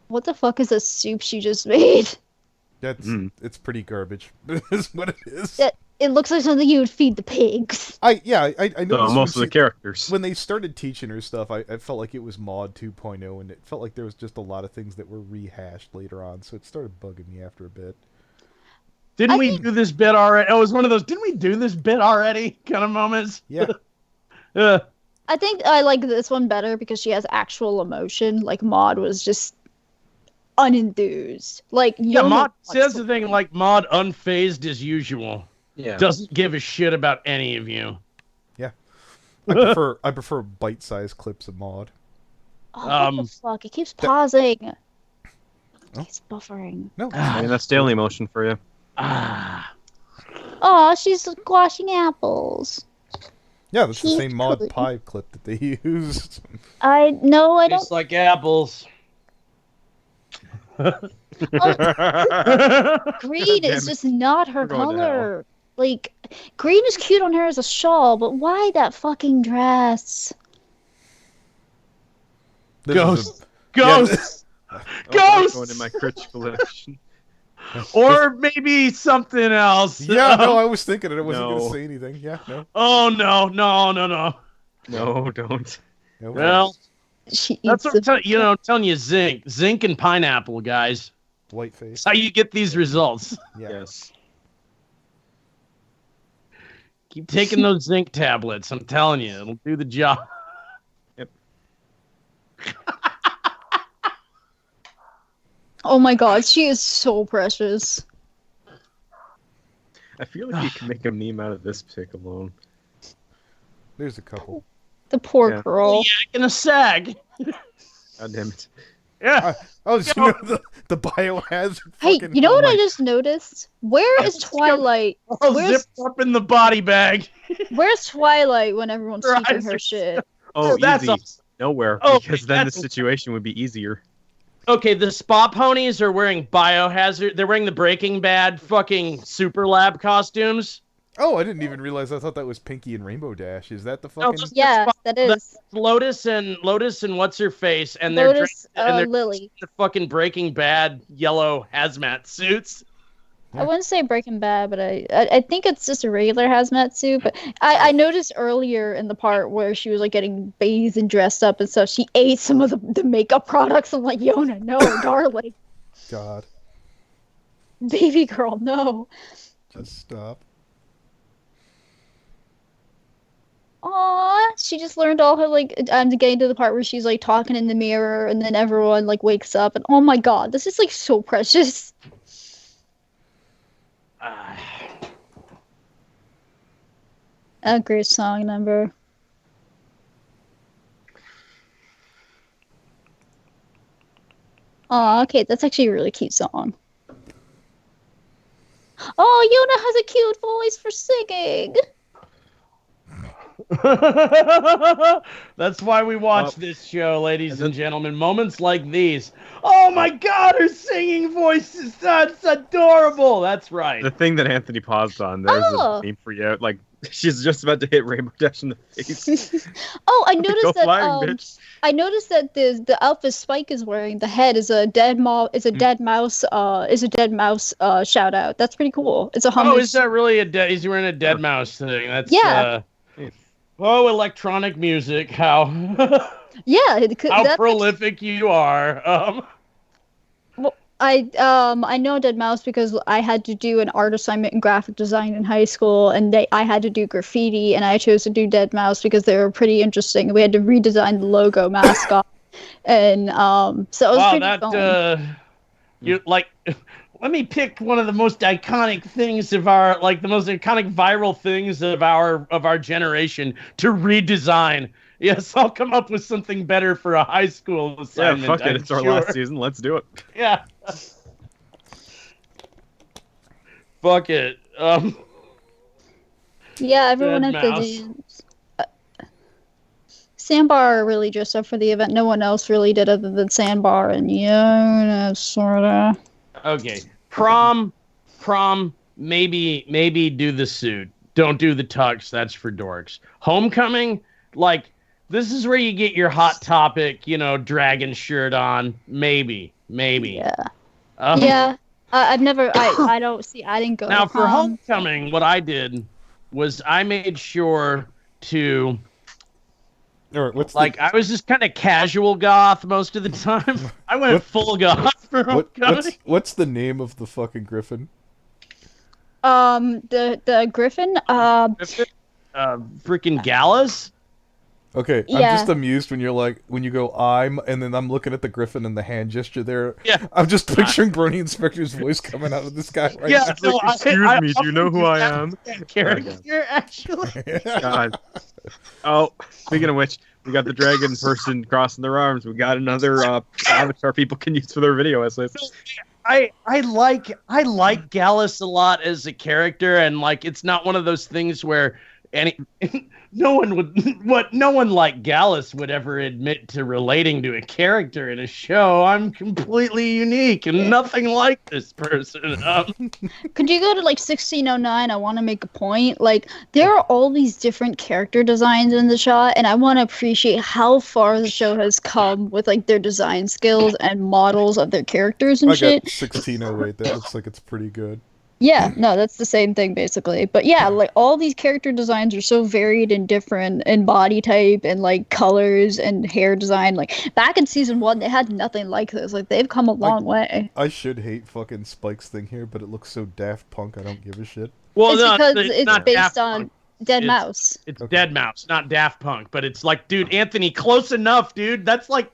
What the fuck is that soup she just made? It's pretty garbage. Is what it is. It looks like something you would feed the pigs. I know So most of the characters. when they started teaching her stuff, I felt like it was Mod 2.0, and it felt like there was just a lot of things that were rehashed later on, so it started bugging me after a bit. Didn't we do this bit already? Oh, it was one of those, didn't we do this bit already kind of moments? Yeah. I think I like this one better because she has actual emotion. Like Maud was just unenthused. Like Yeah, Yona Maud wants says to- the thing like Maud unfazed as usual. Yeah. Doesn't give a shit about any of you. I prefer bite-sized clips of Mod. Oh, what the fuck? It keeps pausing. It's buffering. No, I mean, that's daily motion for you. Ah. Oh, she's squashing apples. yeah, that's the Keep same Mod clicking. Pie clip that they used. I don't. Tastes like apples. Green is just not her We're going to color. Like, green is cute on her as a shawl, but why that fucking dress? This is Ghosts. Oh, Ghosts! going in my Critch collection. Or maybe something else. Yeah, no, I was thinking it. I wasn't No. going to say anything. Yeah, no. Oh, no. No, don't. no Well, She that's eats what I'm telling you, zinc and pineapple, guys. Whiteface. That's how you get these results. Yeah. Yes. Keep taking those zinc tablets. I'm telling you, it'll do the job. Oh my god, she is so precious. I feel like you can make a meme out of this pic alone. There's a couple. The poor Yeah. girl. Yak and a sag. God damn it. Yeah. Oh, you know the biohazard. Hey, Fucking, you know what I my- just noticed? Where is Twilight? All Where's zipped up in the body bag. Where's Twilight when everyone's Her keeping eyes her are shit? Oh, That's easy. awesome. Nowhere, Oh, because then the that's- situation would be easier. Okay, the spa ponies are wearing biohazard. They're wearing the Breaking Bad fucking super lab costumes. oh, I didn't even realize. I thought that was Pinky and Rainbow Dash. Is that the No, fucking? Yeah, that is Lotus and what's her face, and they're Lotus. dressed, and they're Lily. the fucking Breaking Bad yellow hazmat suits. I wouldn't say Breaking Bad, but I think it's just a regular hazmat suit. But I noticed earlier in the part where she was like getting bathed and dressed up and stuff, she ate some of the makeup products. I'm like, Yona, no, darling, God, baby girl, no. just stop. Aw, she just learned all her like. I'm getting to the part where she's like talking in the mirror, and then everyone like wakes up, and oh my god, this is like so precious. A great song number. Oh, okay, that's actually a really cute song. Oh, Yona has a cute voice for singing. That's why we watch Oh. this show, ladies and gentlemen. Moments like these. Oh my God, her singing voice is that's adorable. That's right. The thing that Anthony paused on, there's Oh. a meme for you. Like, she's just about to hit Rainbow Dash in the face. Oh, I Go noticed that. flying, bitch. I noticed that the outfit Spike is wearing, the head is a dead mouse. Is a dead mouse. Shout out. That's pretty cool. It's a homage. Oh, is that really a dead? He's wearing a dead mouse thing. That's Yeah. Oh, electronic music. How Yeah, how that's prolific you are. I know Dead Mouse because I had to do an art assignment in graphic design in high school, and I had to do graffiti, and I chose to do Dead Mouse because they were pretty interesting. We had to redesign the logo mascot, and so it was Wow, pretty that fun. you like. Let me pick one of the most iconic things of our the most iconic viral things of our generation to redesign. Yes, I'll come up with something better for a high school Yeah, assignment. fuck it. I'm It's our sure. last season. Let's do it. Yeah. Fuck it. Yeah, everyone Dead at the Mouse. dance. Sandbar really dressed up for the event. No one else really did other than Sandbar and Yona, sorta. Okay. Prom, maybe do the suit. Don't do the tux. That's for dorks. Homecoming, this is where you get your Hot Topic, dragon shirt on. Maybe. Yeah. Um, Yeah. I've never. I don't see. I didn't go. Now, to for prom. homecoming, what I did was I made sure to, All right, what's I was just kind of casual goth most of the time. I went What- full goth for homecoming. what's the name of the fucking griffin? The Griffin. Freaking Gallus. Okay, Yeah. I'm just amused when you go and then I'm looking at the griffin and the hand gesture there. Yeah. I'm just picturing Brony Inspector's voice coming out of this guy right Yeah, now. It's like, excuse me, do you know who I am? That character, actually. God. Oh, speaking of which, we got the dragon person crossing their arms. We got another avatar people can use for their video essays. I like Gallus a lot as a character, and it's not one of those things where no one like Gallus would ever admit to relating to a character in a show. I'm completely unique and nothing like this person. Could you go to 1609? I want to make a point. There are all these different character designs in the shot, and I want to appreciate how far the show has come with their design skills and models of their characters and I shit. got 1608. That looks like it's pretty good. Yeah, no, that's the same thing basically. But yeah, all these character designs are so varied and different in body type and colors and hair design. Back in season 1, they had nothing like this. They've come a long way. I should hate fucking Spike's thing here, but it looks so Daft Punk. I don't give a shit. Well, It's no, because it's not based Daft on Punk. Dead It's- Mouse. It's Okay. Dead Mouse, not Daft Punk. But it's dude, Anthony, close enough, dude. That's like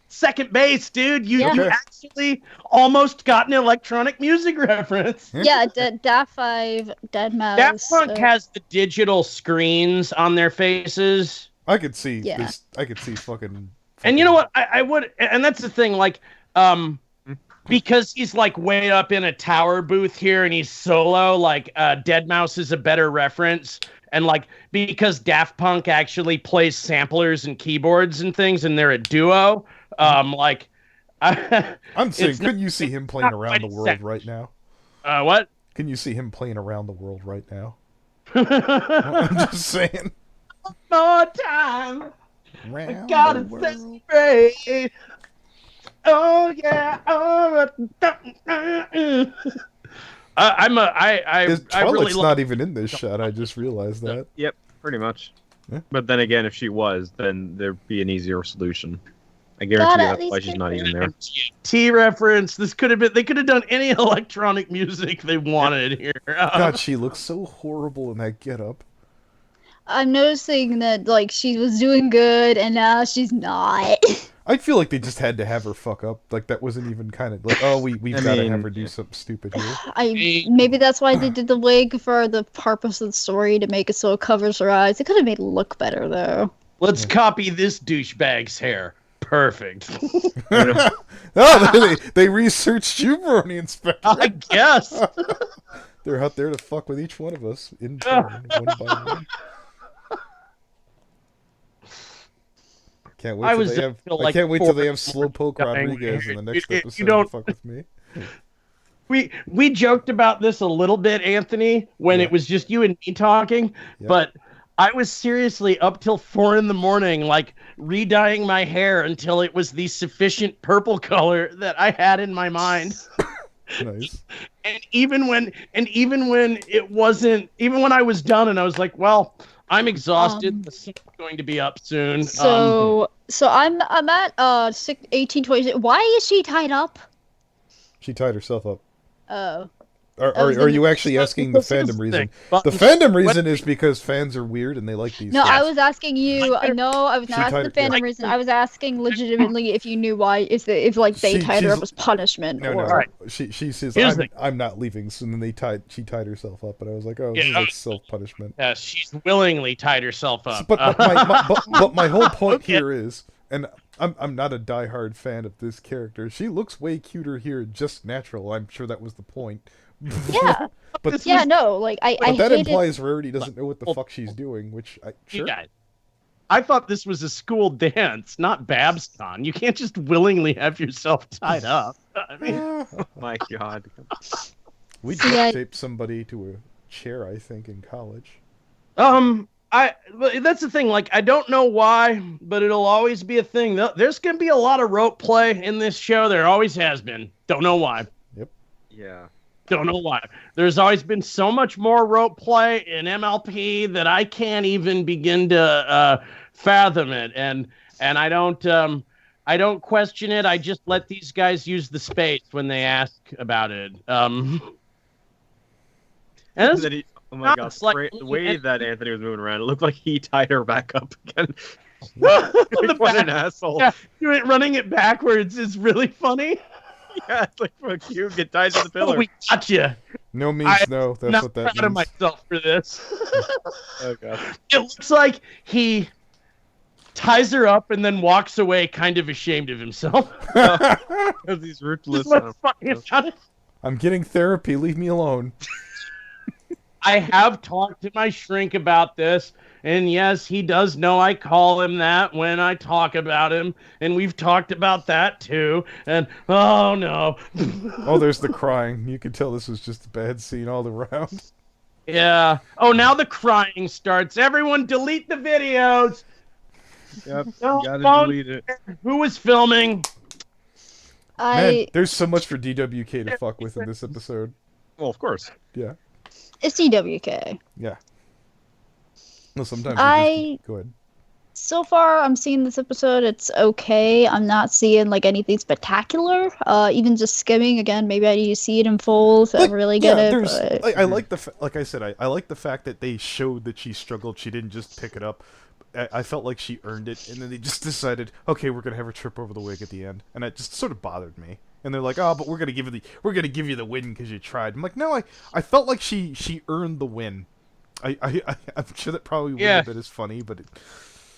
second base, dude. You Yeah. you Okay. actually almost got an electronic music reference. Yeah, Daft 5, Dead Mouse. Daft Punk has the digital screens on their faces. I could see Yeah. this. I could see fucking. And you know what? I would, and that's the thing. Like, because he's like way up in a tower booth here, and he's solo. Like, Deadmau5 is a better reference, and like because Daft Punk actually plays samplers and keyboards and things, and they're a duo. Like, I'm saying, it's couldn't you see him playing not around the quite world set. right now? What? Can you see him playing around the world right now? I'm just saying. More time. I Round gotta the world. celebrate. Oh yeah. Oh. I Twilicht's really not even in this shot. I just realized that. Yep, pretty much. Yeah. But then again, if she was, then there'd be an easier solution. I God, guarantee at that's why least she's not even there. T reference. This could have been. They could have done any electronic music they wanted here. God, she looks so horrible in that getup. I'm noticing that like she was doing good and now she's not. I feel like they just had to have her fuck up. Like that wasn't even kind of like, oh, we've got to have her do something stupid here. Maybe that's why they did the wig for the purpose of the story to make it so it covers her eyes. It could have made it look better though. Let's copy this douchebag's hair. Perfect. Oh, they researched you, Brony Inspector. I guess. They're out there to fuck with each one of us in turn, one by one. Can't wait till they have. I can't wait till they have Slowpoke Rodriguez in the next episode to fuck with me. We joked about this a little bit, Anthony, when it was just you and me talking, but I was seriously up till 4 a.m, like re-dyeing my hair until it was the sufficient purple color that I had in my mind. Nice. And even when it wasn't, even when I was done and I was like, well, I'm exhausted. The sun's going to be up soon. So I'm at 1826. Why is she tied up? She tied herself up. Oh. Are you actually asking the fandom reason? The fandom reason is because fans are weird and they like these. No, things. I was asking you. No, I was not asking the fandom reason. I was asking legitimately if you knew why. If they tied her up as punishment. No, or... no. Right. She says I'm not leaving. So then she tied herself up, and I was like, oh, this is like self punishment. Yeah, she's willingly tied herself up. But my whole point here is, and I'm not a diehard fan of this character. She looks way cuter here, just natural. I'm sure that was the point. Yeah. But that implies Rarity doesn't know what the fuck she's doing, which sure. Guys, I thought this was a school dance, not Babscon. You can't just willingly have yourself tied up. I mean, oh my God. We duct taped somebody to a chair, I think, in college. That's the thing. Like, I don't know why, but it'll always be a thing. There's gonna be a lot of rope play in this show. There always has been. Don't know why. Yep. Yeah. Don't know why. There's always been so much more rope play in MLP that I can't even begin to fathom it. And I don't question it. I just let these guys use the space when they ask about it. And oh my God! Like, the way that Anthony was moving around, it looked like he tied her back up again. What an asshole! Yeah, running it backwards is really funny. Yeah, it's like, fuck you, get tied to the pillar. We got you. No means no. That's what that means. I'm proud of myself for this. Oh God! It looks like he ties her up and then walks away, kind of ashamed of himself. He's ruthless. I'm getting therapy. Leave me alone. I have talked to my shrink about this, and yes, he does know I call him that when I talk about him, and we've talked about that too, and oh no. Oh, there's the crying. You can tell this was just a bad scene all around. Yeah. Oh, now the crying starts. Everyone delete the videos. Yep, gotta delete it. Who was filming? Man, there's so much for DWK to fuck with in this episode. Well, of course. Yeah. It's DWK. Yeah. No, sometimes go ahead. So far, I'm seeing this episode. It's okay. I'm not seeing like anything spectacular. Even just skimming again. Maybe I need to see it in full to really get it. But... I like like I said, I like the fact that they showed that she struggled. She didn't just pick it up. I felt like she earned it, and then they just decided, okay, we're gonna have her trip over the wig at the end, and it just sort of bothered me. And they're like, oh, but we're gonna give you the win because you tried. I'm like, no, I felt like she earned the win. I'm sure that probably wouldn't have been as funny, but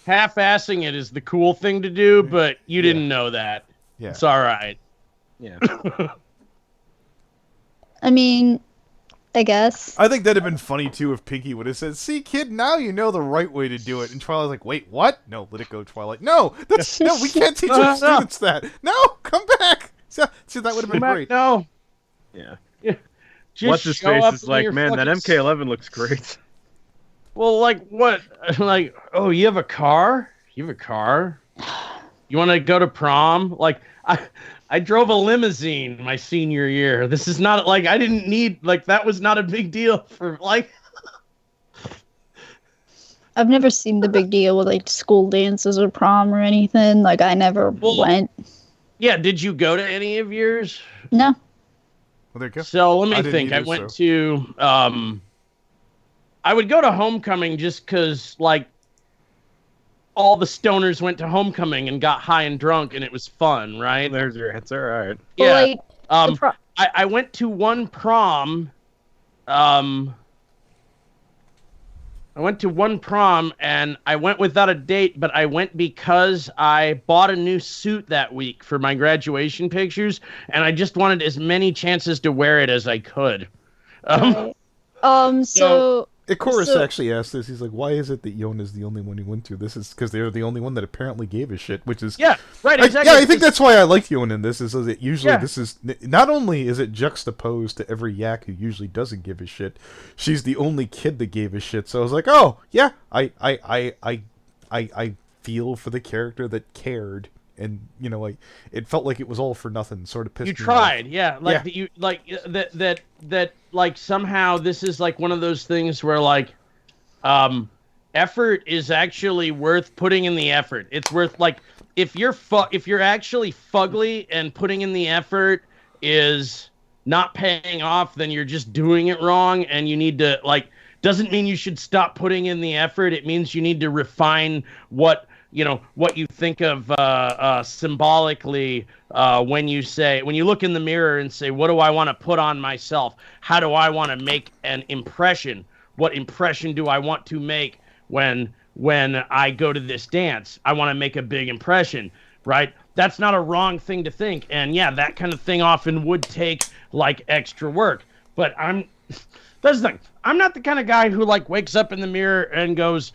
half-assing it is the cool thing to do, but you didn't know that. Yeah. It's all right. Yeah. I mean, I guess. I think that'd have been funny too if Pinky would have said, "See, kid, now you know the right way to do it." And Twilight's like, "Wait, what? No, let it go, Twilight. No, no, we can't teach our students that. No, come back." See, that would have been great. No. Yeah. Just What's his show face up is in like, your man, that fucking MK11 looks great. Well, like what? Like, oh, you have a car? You have a car? You want to go to prom? Like, I drove a limousine my senior year. This is not like I didn't need like that was not a big deal for like. I've never seen the big deal with like school dances or prom or anything. Like I never went. Yeah, did you go to any of yours? No. Well, there you go. So let me didn't think. I either, went to I would go to homecoming just because like all the stoners went to homecoming and got high and drunk and it was fun, right? There's your answer. All right. Yeah. Well, like, I went to one prom. I went to one prom and I went without a date, but I went because I bought a new suit that week for my graduation pictures, and I just wanted as many chances to wear it as I could. So Icarus actually asked this. He's like, "Why is it that Yona's the only one who went to this?" Is because they're the only one that apparently gave a shit. Which is right, exactly. I think that's why I like Yona in this. Is that usually this is not only is it juxtaposed to every yak who usually doesn't give a shit. She's the only kid that gave a shit. So I was like, oh yeah, I feel for the character that cared. And like it felt like it was all for nothing. Sort of pissed me off. You tried, yeah. Like you like that like somehow this is like one of those things where like effort is actually worth putting in the effort. It's worth like if you're actually fugly and putting in the effort is not paying off, then you're just doing it wrong, and you need to like doesn't mean you should stop putting in the effort. It means you need to refine what you think of symbolically when you look in the mirror and say, what do I want to put on myself? How do I want to make an impression? What impression do I want to make when I go to this dance? I want to make a big impression, right? That's not a wrong thing to think. And yeah, that kind of thing often would take like extra work. But that's the thing. I'm not the kind of guy who like wakes up in the mirror and goes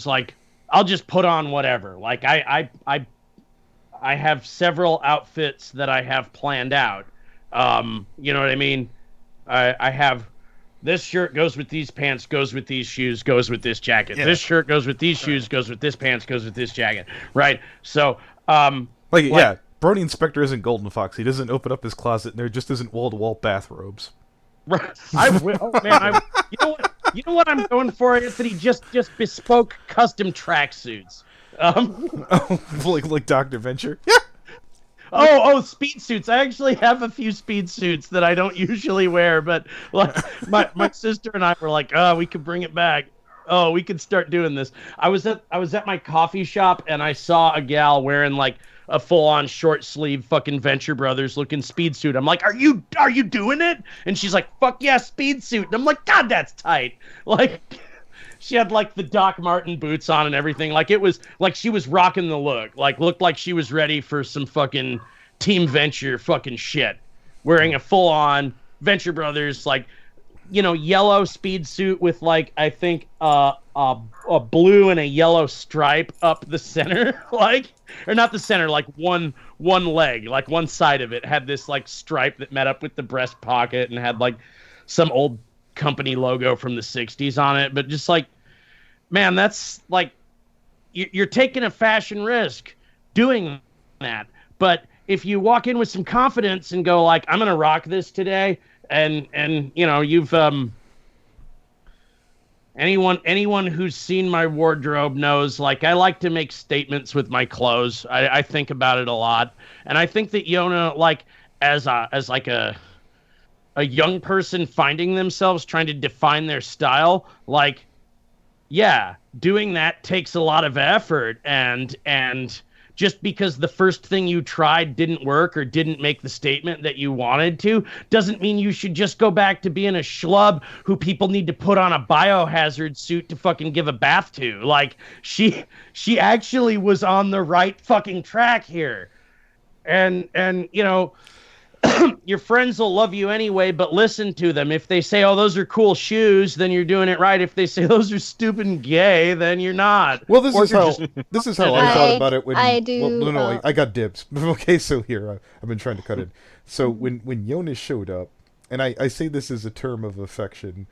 like, I'll just put on whatever. Like I have several outfits that I have planned out. You know what I mean? I have this shirt goes with these pants, goes with these shoes, goes with this jacket. Yeah. This shirt goes with these shoes, goes with this pants, goes with this jacket. Right? So Brony Inspector isn't Golden Fox. He doesn't open up his closet and there just isn't wall-to-wall bathrobes. Right. I will. Oh, man, you know what? You know what I'm going for, Anthony? Just bespoke custom tracksuits. Like Dr. Venture. Yeah. Oh, speed suits. I actually have a few speed suits that I don't usually wear, but like my sister and I were like, oh, we could bring it back. Oh, we could start doing this. I was at my coffee shop and I saw a gal wearing like a full-on short-sleeve fucking Venture Brothers looking speed suit. I'm like, are you doing it? And she's like, fuck yeah, speed suit. And I'm like, God, that's tight. Like, she had like the Doc Marten boots on and everything. Like it was like she was rocking the look. Like looked like she was ready for some fucking Team Venture fucking shit. Wearing a full-on Venture Brothers like, yellow speed suit with like I think a blue and a yellow stripe up the center, like, or not the center, like one leg, like one side of it had this like stripe that met up with the breast pocket and had like some old company logo from the 60s on it. But just like, man, that's like you're taking a fashion risk doing that. But if you walk in with some confidence and go like, I'm gonna rock this today, and you've anyone who's seen my wardrobe knows like I like to make statements with my clothes. I think about it a lot, and I think that Yona, like as like a young person finding themselves trying to define their style, like, yeah, doing that takes a lot of effort and just because the first thing you tried didn't work or didn't make the statement that you wanted to, doesn't mean you should just go back to being a schlub who people need to put on a biohazard suit to fucking give a bath to. Like, she actually was on the right fucking track here. And you know, your friends will love you anyway, but listen to them. If they say, oh, those are cool shoes, then you're doing it right. If they say those are stupid and gay, then you're not. Well, this is how I thought about it when I do. I got dibs. Okay, so here I've been trying to cut it. So when Jonas showed up, and I say this as a term of affection,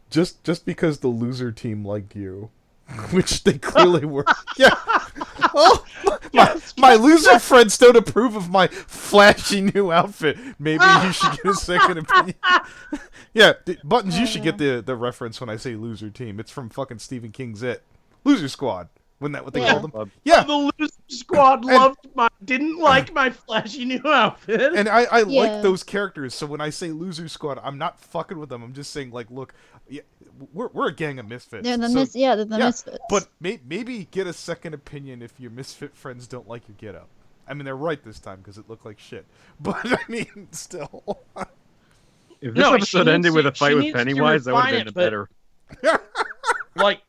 just because the loser team liked you, which they clearly were. Yeah. Oh, my loser friends don't approve of my flashy new outfit. Maybe you should get a second opinion. Yeah, Buttons, you should get the reference when I say loser team. It's from fucking Stephen King's It. Loser Squad. Wasn't that what they called them? Yeah. The loser squad didn't like my flashy new outfit. And I like those characters, so when I say loser squad, I'm not fucking with them. I'm just saying, like, look, yeah, we're a gang of misfits. They're the misfits. But maybe get a second opinion if your misfit friends don't like your get up. I mean, they're right this time because it looked like shit. But I mean, still. If this episode ended with a fight with Pennywise, that would have been better. Like,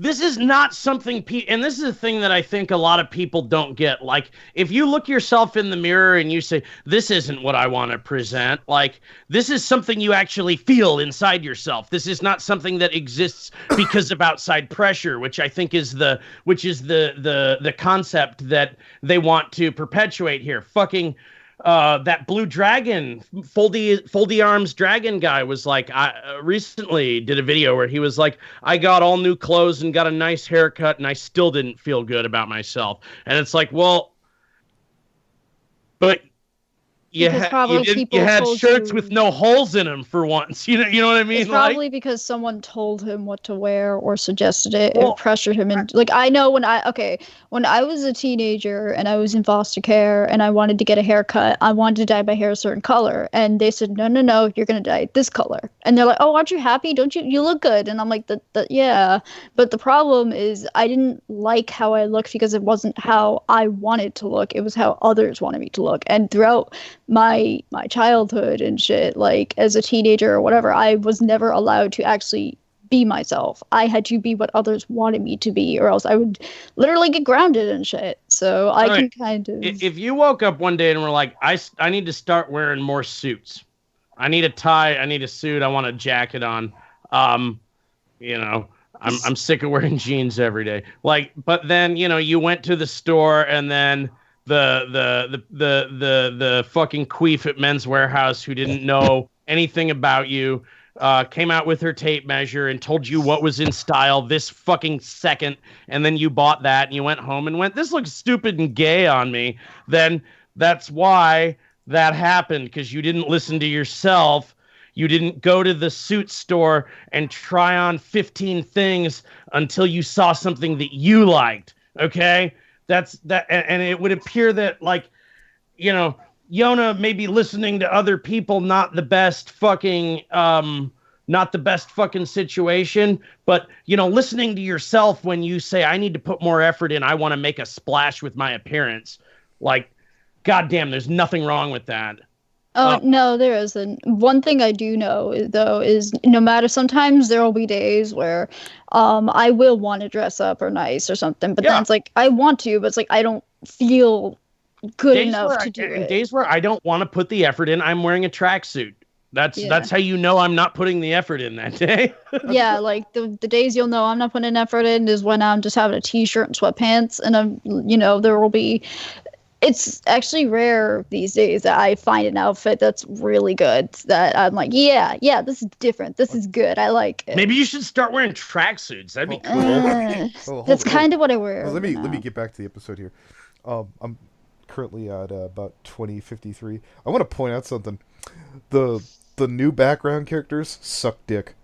this is not something, and this is a thing that I think a lot of people don't get. Like, if you look yourself in the mirror and you say, this isn't what I want to present, like, this is something you actually feel inside yourself. This is not something that exists because of outside pressure, which I think is the concept that they want to perpetuate here. Fucking that blue dragon, foldy arms dragon guy was like, I recently did a video where he was like, I got all new clothes and got a nice haircut and I still didn't feel good about myself. And it's like, well, but you had shirts with no holes in them for once. You know what I mean? It's probably because someone told him what to wear or suggested it and pressured him. And like, I know when I was a teenager and I was in foster care and I wanted to get a haircut, I wanted to dye my hair a certain color. And they said, no, you're going to dye it this color. And they're like, oh, aren't you happy? Don't you look good? And I'm like, yeah. But the problem is I didn't like how I looked because it wasn't how I wanted to look. It was how others wanted me to look. And throughout my childhood and shit, like as a teenager or whatever, I was never allowed to actually be myself. I had to be what others wanted me to be, or else I would literally get grounded and shit. So I can kind of... If you woke up one day and were like, I need to start wearing more suits. I need a tie. I need a suit. I want a jacket on. You know, I'm sick of wearing jeans every day. Like, but then, you know, you went to the store and then the fucking queef at Men's Warehouse who didn't know anything about you came out with her tape measure and told you what was in style this fucking second, and then you bought that and you went home and went, this looks stupid and gay on me. Then that's why that happened, because you didn't listen to yourself. You didn't go to the suit store and try on 15 things until you saw something that you liked. Okay? And it would appear that, like, you know, Yona may be listening to other people, not the best fucking situation, but, you know, listening to yourself when you say, I need to put more effort in, I want to make a splash with my appearance. Like, goddamn, there's nothing wrong with that. Oh, no, there isn't. One thing I do know, though, is no matter, sometimes there will be days where I will want to dress up or nice or something, but then it's like, I want to, but it's like, I don't feel good enough to do it. Days where I don't want to put the effort in, I'm wearing a tracksuit. That's how you know I'm not putting the effort in that day. Yeah, like the days you'll know I'm not putting effort in is when I'm just having a t-shirt and sweatpants, and I'm, you know, there will be... It's actually rare these days that I find an outfit that's really good, that I'm like, yeah, this is different. This is good. I like it. Maybe you should start wearing tracksuits. That'd be cool. That's kind of what I wear. Well, let me get back to the episode here. I'm currently at about 20:53. I want to point out something. The new background characters suck dick.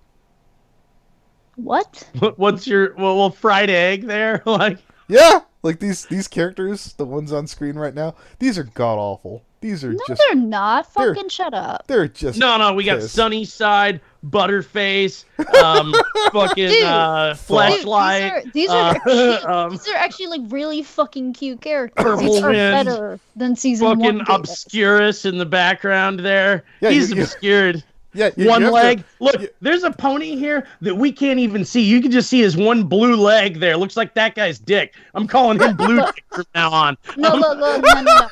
What? What's your fried egg there? Like, yeah. Like these characters, the ones on screen right now, these are god awful. These are they're not. Fucking shut up. They're just no. We got Sunnyside, Butterface, fucking Dude, Fleshlight. these are um, these are actually like really fucking cute characters. Purple These are Wind, better than season one. fucking did. Obscurus in the background there. Yeah, He's you- obscured. Yeah, One you have leg. to- Look, there's a pony here that we can't even see. You can just see his one blue leg there. Looks like that guy's dick. I'm calling him Blue Dick from now on. No, no.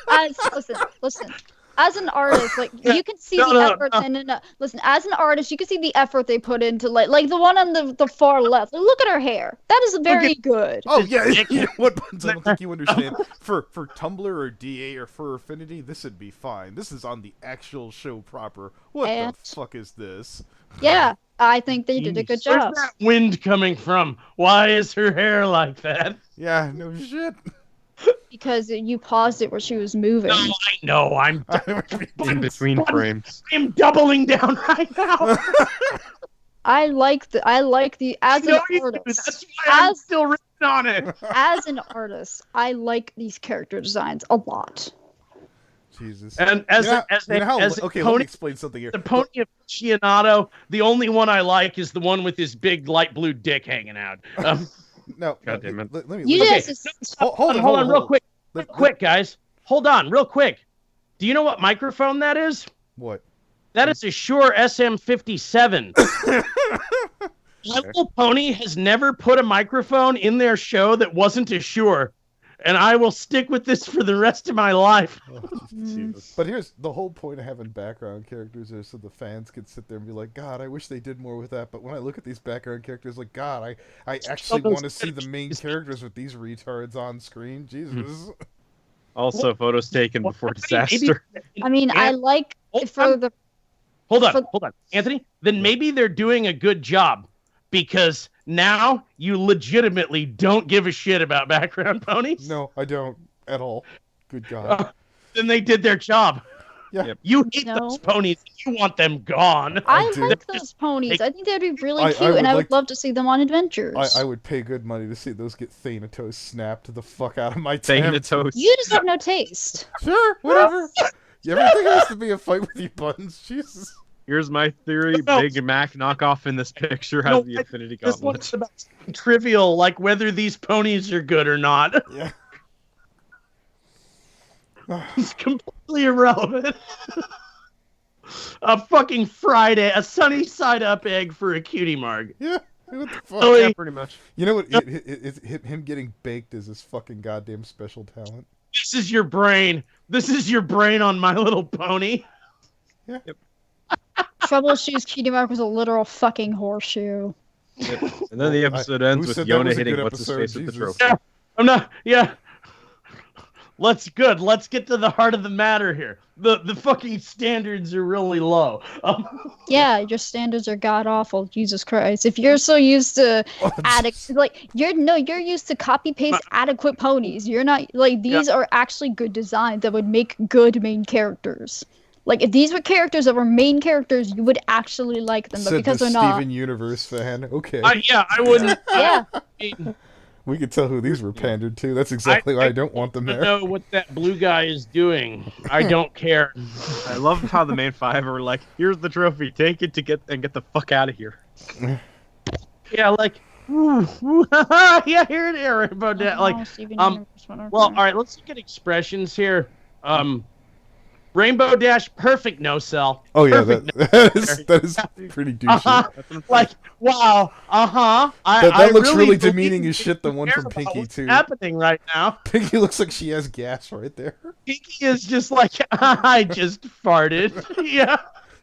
Listen. As an artist, like you can see the effort. No. Listen, as an artist, you can see the effort they put into like the one on the far left. Like, look at her hair. That is very good. Oh yeah, you know what, Buns? I don't think you understand. For Tumblr or DA or for Affinity, this would be fine. This is on the actual show proper. What the fuck is this? Yeah, I think they did a good job. Where's that wind coming from? Why is her hair like that? Yeah, no shit. Because you paused it where she was moving. No, I know. I'm in between frames. I'm doubling down right now. I like the as an artist. That's why I'm still written on it. As an artist, I like these character designs a lot. Jesus. And okay, let me explain something here. The pony aficionado, the only one I like is the one with his big light blue dick hanging out. No, God damn it. Let me. Hold on, real quick. Real quick, guys. Hold on, real quick. Do you know what microphone that is? What? That is a Shure SM57. My Little Pony has never put a microphone in their show that wasn't a Shure. And I will stick with this for the rest of my life. But here's the whole point of having background characters is so the fans could sit there and be like, God, I wish they did more with that. But when I look at these background characters, like, God, I actually want to see the main characters with these retards on screen. Jesus. Also, photos taken before disaster. I mean, I like for the... Hold on. Anthony, then maybe they're doing a good job. Because now you legitimately don't give a shit about background ponies? No, I don't at all. Good God. Then they did their job. Yeah. You hate those ponies. You want them gone. I like those ponies. I think they'd be really cute, and I would love to see them on adventures. I would pay good money to see those get Thanatos snapped the fuck out of my Thanatos. You just have no taste. Sure, whatever. You ever think it has to be a fight with you, Buttons? Jesus. Here's my theory. Big Mac knockoff in this picture has the Infinity Gauntlet. This one's about trivial, like whether these ponies are good or not. Yeah. It's completely irrelevant. A fucking fried egg, a sunny side up egg for a cutie marg. Yeah. What the fuck? Really? Yeah, pretty much. You know what? Him getting baked is his fucking goddamn special talent. This is your brain. This is your brain on My Little Pony. Yeah. Yep. Troubleshoes Cutie Mark was a literal fucking horseshoe. Yep. And then the episode ends with Yona hitting what's-his-face with the trophy. Yeah. Let's get to the heart of the matter here. The fucking standards are really low. Yeah, your standards are god awful. Jesus Christ! If you're so used to you're used to copy paste adequate ponies. You're not like these are actually good designs that would make good main characters. Like, if these were characters that were main characters, you would actually like them, but because they're not... Steven Universe fan. Okay. I wouldn't... Yeah. We could tell who these were pandered to. That's exactly why I don't want them there. I don't know what that blue guy is doing. I don't care. I love how the main five are like, here's the trophy, take it get the fuck out of here. Yeah, like... yeah, here it is, Rainbow Dash. Well, all right, let's look at expressions here. Rainbow Dash, perfect no sell. Oh yeah, that is pretty douchey. Like, wow, That looks really demeaning as shit. The one from Pinky too. Happening right now. Pinky looks like she has gas right there. Pinky is just like, I just farted. Yeah.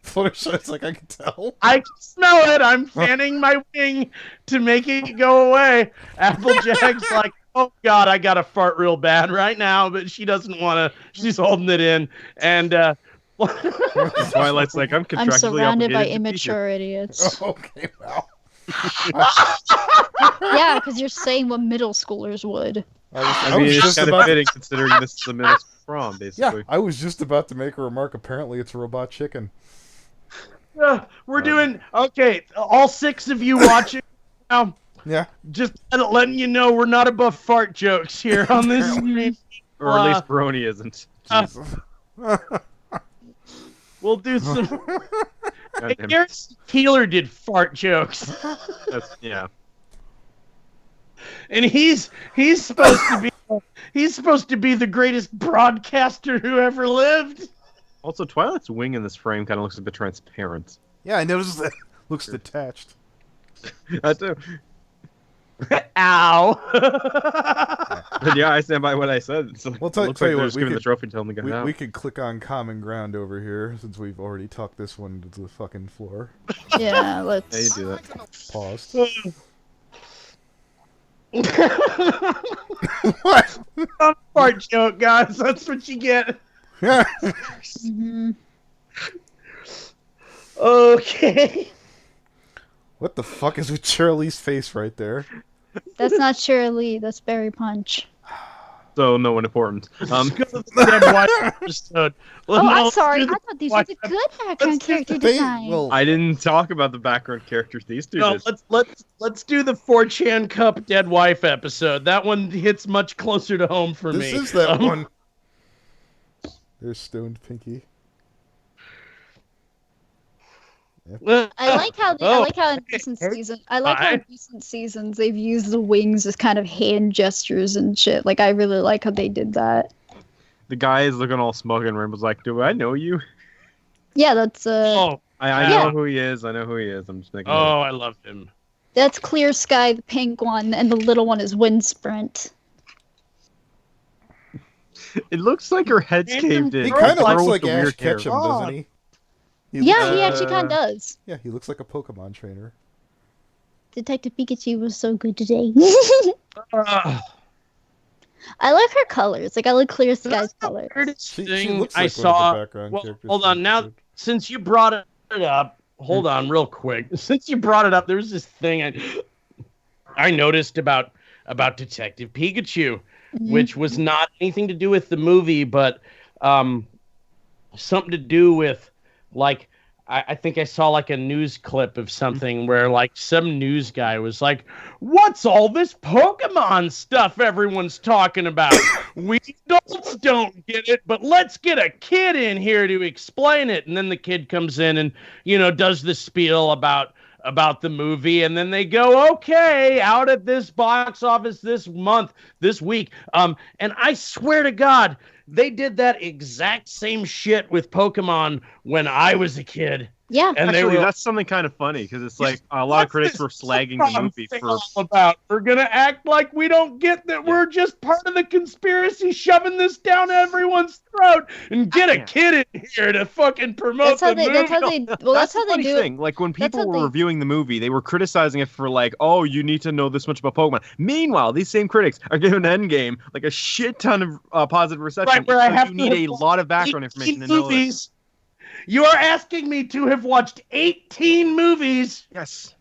Fluttershy's like, I can tell. I can smell it. I'm fanning my wing to make it go away. Applejack's like, oh God, I got to fart real bad right now, but she doesn't want to. She's holding it in, and Twilight's like, I'm contractually surrounded by obligated to immature idiots. Oh, okay, wow. Yeah, because you're saying what middle schoolers would. I mean, it's kind of fitting considering this is the middle school prom, basically. Yeah, I was just about to make a remark. Apparently, it's robot chicken. We're doing okay. All 6 of you watching now. Yeah. Just letting you know we're not above fart jokes here on this stream. Or at least Brony isn't. We'll do some. God damn it. Garrison Keeler did fart jokes, Yeah. and he's supposed to be the greatest broadcaster who ever lived. Also, Twilight's wing in this frame kind of looks a bit transparent. Yeah, I noticed that. Looks detached. I do. Ow. But yeah, I stand by what I said. So Well, it tell looks you like they're what, just giving the trophy to him to get it out. we could click on common ground over here since we've already tucked this one to the fucking floor. Yeah, let's. Yeah, you do that. Paused. What? Fart joke, guys. That's what you get. Yeah. Mhm. Okay. What the fuck is with Shirley's face right there? That's not Shirley. That's Barry Punch. So no one important. Go to the Dead Wife episode. Oh, I'm sorry. I do the thought these Wife were the good background Let's do character They design. well, I didn't talk about the background characters. These two No, did. let's do the 4chan Cup Dead Wife episode. That one hits much closer to home for this me. is that one. There's stoned Pinky. I like how in Hi. recent seasons they've used the wings as kind of hand gestures and shit. Like I really like how they did that. The guy is looking all smug and Rainbow's like, "Do I know you? Yeah, that's Oh, I Yeah. know who he is. I know who he is. I'm just making. I love him. that's Clear Sky, the pink one, and the little one is Wind Sprint. It looks like her head's caved in. He Girl, kind of like looks Girl like with the Ash weird hair. Ketchum, Oh. doesn't he? He Yeah, looks- he actually kind of does. yeah, he looks like a Pokemon trainer. Detective Pikachu was so good today. Uh, I like her colors. Like I like Clear Sky's colors. weirdest She thing looks I like saw. one of the background Well, characters. hold from on. the Now, episode. since you brought it up, hold on real quick. Since you brought it up, there was this thing I noticed about Detective Pikachu, which was not anything to do with the movie, but something to do with like I think I saw like a news clip of something where like some news guy was like, "What's all this Pokemon stuff everyone's talking about? We adults don't get it, but let's get a kid in here to explain it." And then the kid comes in and does the spiel about the movie, and then they go, "Okay, out at this box office this week." And I swear to God, they did that exact same shit with Pokemon when I was a kid. Yeah. And Actually, they were that's something kind of funny because it's like a lot of critics were slagging the movie for. all about. We're gonna act like we don't get that we're just part of the conspiracy, shoving this down everyone's throat, and get a kid in here to fucking promote That's how the they. movie. That's how they. Well, that's how the they funny do thing. it. Like when That's people how were they- reviewing the movie, they were criticizing it for like, "Oh, you need to know this much about Pokemon." Meanwhile, these same critics are giving Endgame like a shit ton of positive reception. Right, where I because have you to need a have lot of background 18 information to know it. movies. You are asking me to have watched 18 movies Yes.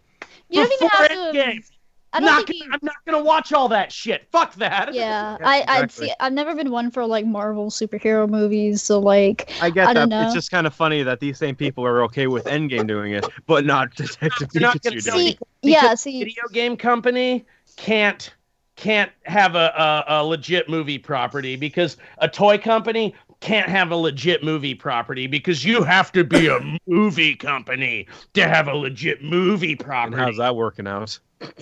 You don't even before have to. Endgame. I don't think. I'm not gonna watch all that shit. Fuck that. Yeah, Yeah, I'd exactly. see. I've never been one for like Marvel superhero movies, so like I get I that. don't But it's know. just kind of funny that these same people are okay with Endgame doing it, but not Detective You're not gonna Pikachu doing it. see. Yeah, Because see. video game company can't have a legit movie property, because a toy company can't have a legit movie property, because you have to be a movie company to have a legit movie And property. how's that working out? See,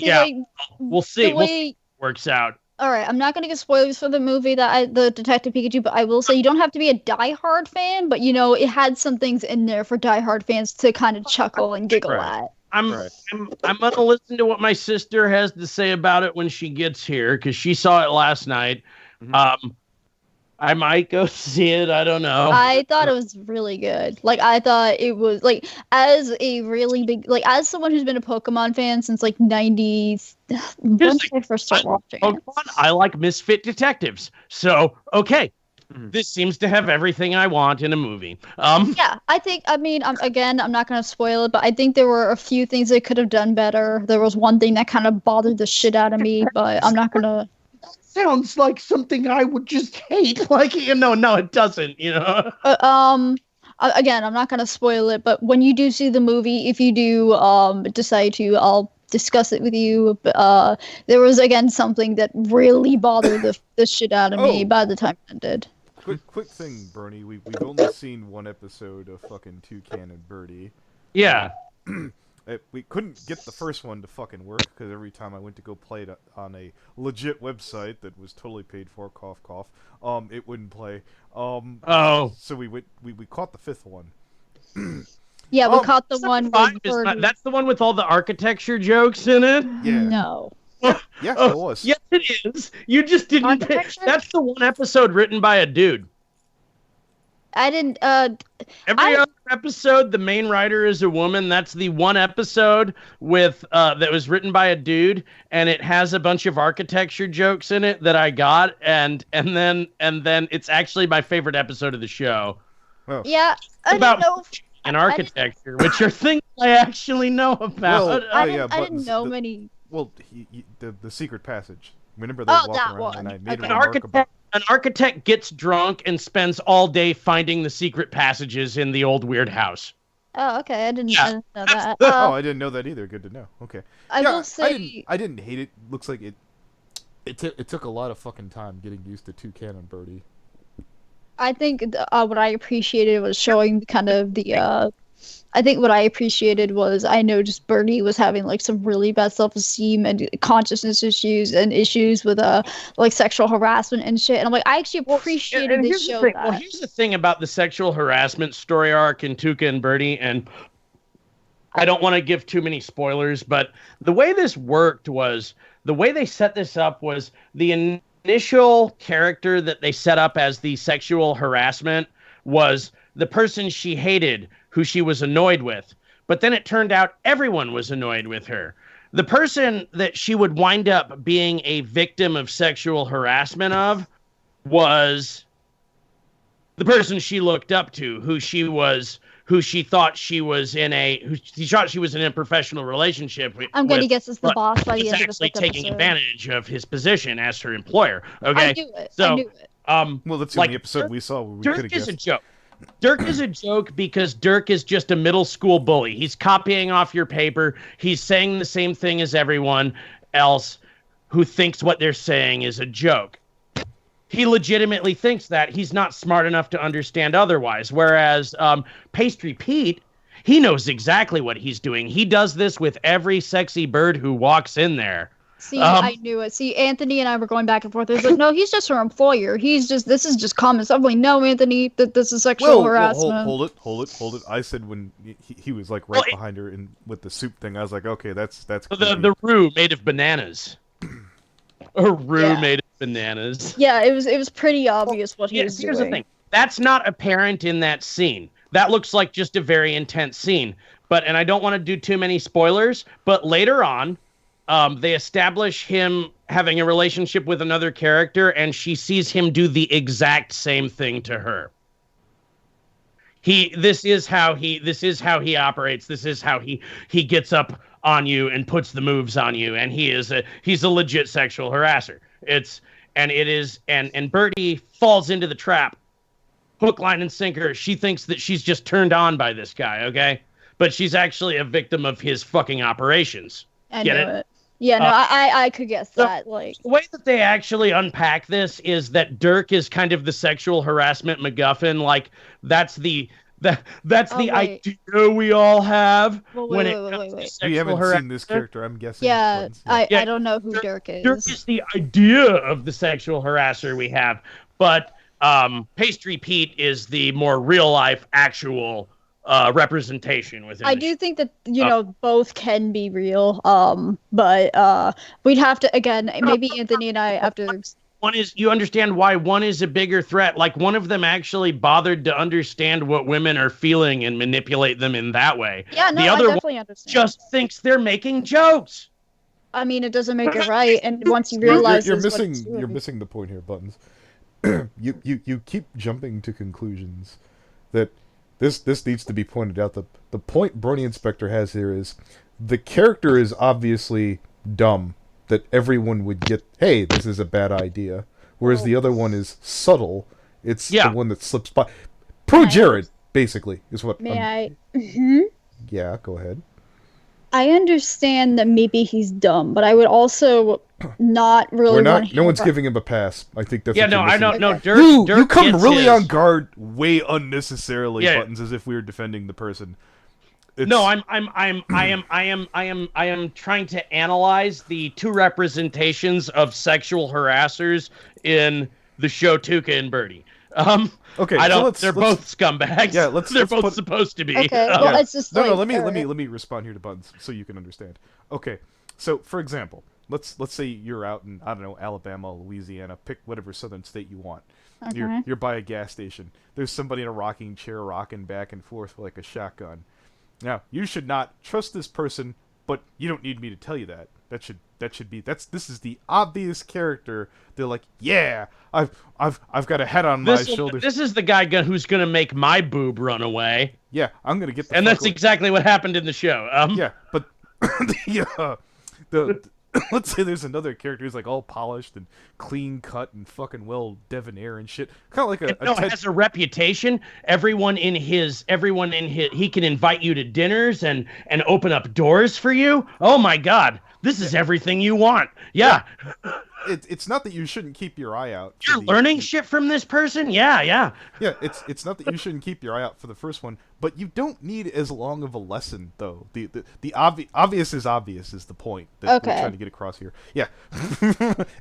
Yeah, like, we'll see. the We'll see way. how it works out. All right, I'm not gonna get spoilers for the movie the Detective Pikachu, but I will say you don't have to be a diehard fan, but it had some things in there for diehard fans to kind of chuckle and giggle Right. at. I'm Right. I'm gonna listen to what my sister has to say about it when she gets here, because she saw it last night. Mhm. I might go see it. I don't know. I thought it was really good. Like I thought it was like as a really big as someone who's been a Pokemon fan since like 90s. When did I first start watching it? Pokemon, I like misfit detectives. So okay, Mhm. this seems to have everything I want in a movie. Yeah, I'm not going to spoil it, but I think there were a few things they could have done better. There was one thing that kind of bothered the shit out of me, but I'm not going to. Sounds like something I would just hate. Like, no, it doesn't. Again, I'm not going to spoil it, but when you do see the movie, if you do decide to, I'll discuss it with you. But there was, again, something that really bothered the shit out of me Oh. by the time it ended. Quick thing, Brony. We've only seen one episode of fucking Toucan and Birdie. Yeah. We couldn't get the first one to fucking work because every time I went to go play it on a legit website that was totally paid for, cough cough, it wouldn't play. Oh. So we caught the fifth one. Yeah, we caught the one with Birdie. That's the one with all the architecture jokes in it? Yeah. No. Yeah, it was. Yes, it is. You just didn't pick. That's the one episode written by a dude. I didn't. Every other episode, the main writer is a woman. That's the one episode with that was written by a dude, and it has a bunch of architecture jokes in it that I got, and then it's actually my favorite episode of the show. Oh. Yeah, I about didn't know. And architecture, which are things I actually know about. Well, I didn't know many. Well, the secret passage. Remember they walking that around one. and I made Okay. An architect gets drunk and spends all day finding the secret passages in the old weird house. Oh, okay. I didn't know that. Oh, I didn't know that either. Good to know. Okay. I will say I didn't hate it. Looks like it took a lot of fucking time getting used to Toucan and Birdie. I think what I appreciated was showing kind of the. I think what I appreciated was I noticed Birdie was having like some really bad self-esteem and consciousness issues and issues with like sexual harassment and shit. And I'm like, I actually appreciated this show. Well, here's the thing about the sexual harassment story arc in Tuca and Birdie, and I don't want to give too many spoilers, but the way this worked was the way they set this up was the initial character that they set up as the sexual harassment was the person she hated, who she was annoyed with. But then it turned out everyone was annoyed with her. The person that she would wind up being a victim of sexual harassment of was the person she looked up to, who she thought she was in a professional relationship with. I'm going to guess it's the boss by the end of the actually taking advantage of his position as her employer. Okay. I knew it. Well, that's the only episode we saw where we could have guessed. Dirk is a joke. Dirk is a joke because Dirk is just a middle school bully. He's copying off your paper. He's saying the same thing as everyone else who thinks what they're saying is a joke. He legitimately thinks that. He's not smart enough to understand otherwise. Whereas Pastry Pete, he knows exactly what he's doing. He does this with every sexy bird who walks in there. See, I knew it. See, Anthony and I were going back and forth. It was like, no, he's just her employer. This is just common stuff. I'm like, no, Anthony, that this is sexual harassment. Hold it. I said when he was like right behind her with the soup thing, I was like, okay, that's the roux made of bananas. A roux made of bananas. Yeah, it was pretty obvious what he was doing. Here's the thing. That's not apparent in that scene. That looks like just a very intense scene. And I don't want to do too many spoilers, but later on, they establish him having a relationship with another character, and she sees him do the exact same thing to her. This is how he operates. This is how he gets up on you and puts the moves on you, and he's a legit sexual harasser. And Birdie falls into the trap, hook, line, and sinker. She thinks that she's just turned on by this guy, okay? But she's actually a victim of his fucking operations. Get it? Yeah, no, I could guess that. Like the way that they actually unpack this is that Dirk is kind of the sexual harassment MacGuffin. Like that's the idea we all have when it comes to sexual We haven't harassment. seen this character, I'm guessing. Yeah, I don't know who Dirk is. Dirk is the idea of the sexual harasser we have, but Pastry Pete is the more real life actual representation within. I do think that both can be real, but we'd have to again maybe Anthony and I after. One is, you understand why one is a bigger threat. Like one of them actually bothered to understand what women are feeling and manipulate them in that way. Yeah, no, the other I definitely one understand. just thinks they're making jokes. I mean, it doesn't make it right, and once you realize you're missing the point here, Buttons. you keep jumping to conclusions that. This needs to be pointed out. The point Brony Inspector has here is the character is obviously dumb, that everyone would get, hey, this is a bad idea. Whereas the other one is subtle. It's the one that slips by. Jared, basically, is what Yeah, go ahead. I understand that maybe he's dumb, but I would also not really no one's giving him a pass. I think that's I don't know. Dirk you come really his. on guard way unnecessarily, Yeah. Buttons, as if we were defending the person. No, I am trying to analyze the two representations of sexual harassers in the show Tuca and Birdie. Okay, I so don't. They're both scumbags. Yeah, they're both supposed to be. Okay, well, it's just no, like, no. Let me respond here to Buns so you can understand. Okay, so for example, let's say you're out in, I don't know, Alabama, Louisiana, pick whatever southern state you want. Okay. You're by a gas station. There's somebody in a rocking chair rocking back and forth with like a shotgun. Now, you should not trust this person, but you don't need me to tell you that. This is the obvious character. They're like, yeah, I've got a head on my shoulders. This is the guy who's gonna make my boob run away. Yeah, I'm gonna get the. And fuck that's away. exactly what happened in the show. Yeah, but the let's say there's another character who's like all polished and clean cut and fucking well debonair and shit. Kind of like has a reputation. Everyone in his, he can invite you to dinners and open up doors for you. Oh my God, this is everything you want. Yeah. It's not that you shouldn't keep your eye out. You're learning shit from this person? Yeah. Yeah, it's not that you shouldn't keep your eye out for the first one, but you don't need as long of a lesson, though. The obvious is the point that we're trying to get across here. Yeah.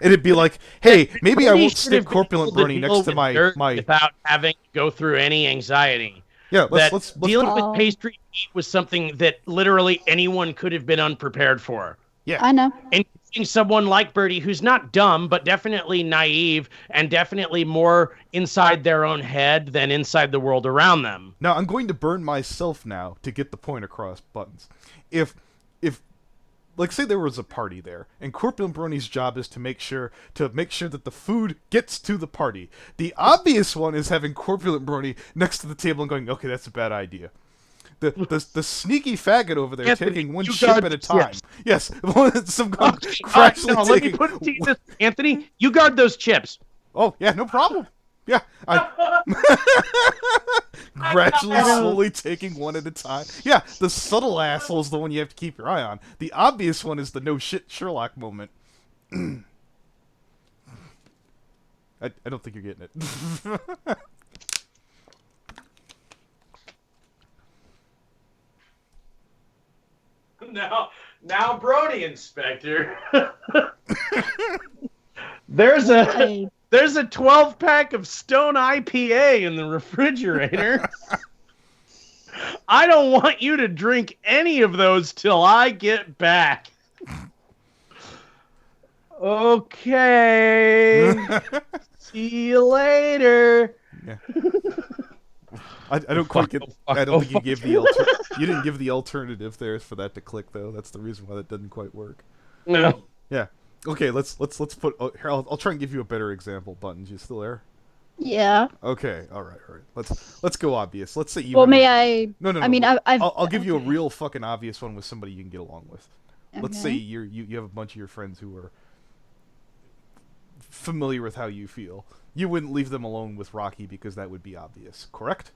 It'd be like, hey, maybe I won't stick Corpulent Brony next to my without having to go through any anxiety. Yeah, let's dealing with pastry meat was something that literally anyone could have been unprepared for. Yeah, I know. Including someone like Birdie, who's not dumb, but definitely naive and definitely more inside their own head than inside the world around them. Now, I'm going to burn myself now to get the point across, Buttons. If like, say there was a party there, and Corpulent Brony's job is to make sure that the food gets to the party. The obvious one is having Corpulent Brony next to the table and going, okay, that's a bad idea. The sneaky faggot over there Anthony, taking one chip at a time. Chips. Yes, some Let me put it to you this, Anthony. You guard those chips. Oh yeah, no problem. Yeah, gradually, slowly taking one at a time. Yeah, the subtle asshole's the one you have to keep your eye on. The obvious one is the no shit Sherlock moment. I don't think you're getting it. Now, Brony Inspector. There's a 12-pack of Stone IPA in the refrigerator. I don't want you to drink any of those till I get back. Okay. See you later. Yeah. I don't quite get. I don't think you gave the you didn't give the alternative there for that to click though. That's the reason why that didn't quite work. No. Yeah. Okay. Let's put. Oh, here, I'll try and give you a better example. Buttons, you still there? Yeah. Okay. All right. Let's go obvious. Let's say you. Well, may I? No. I mean, I'll give you a real fucking obvious one with somebody you can get along with. Okay. Let's say you have a bunch of your friends who are familiar with how you feel. You wouldn't leave them alone with Rocky because that would be obvious, correct?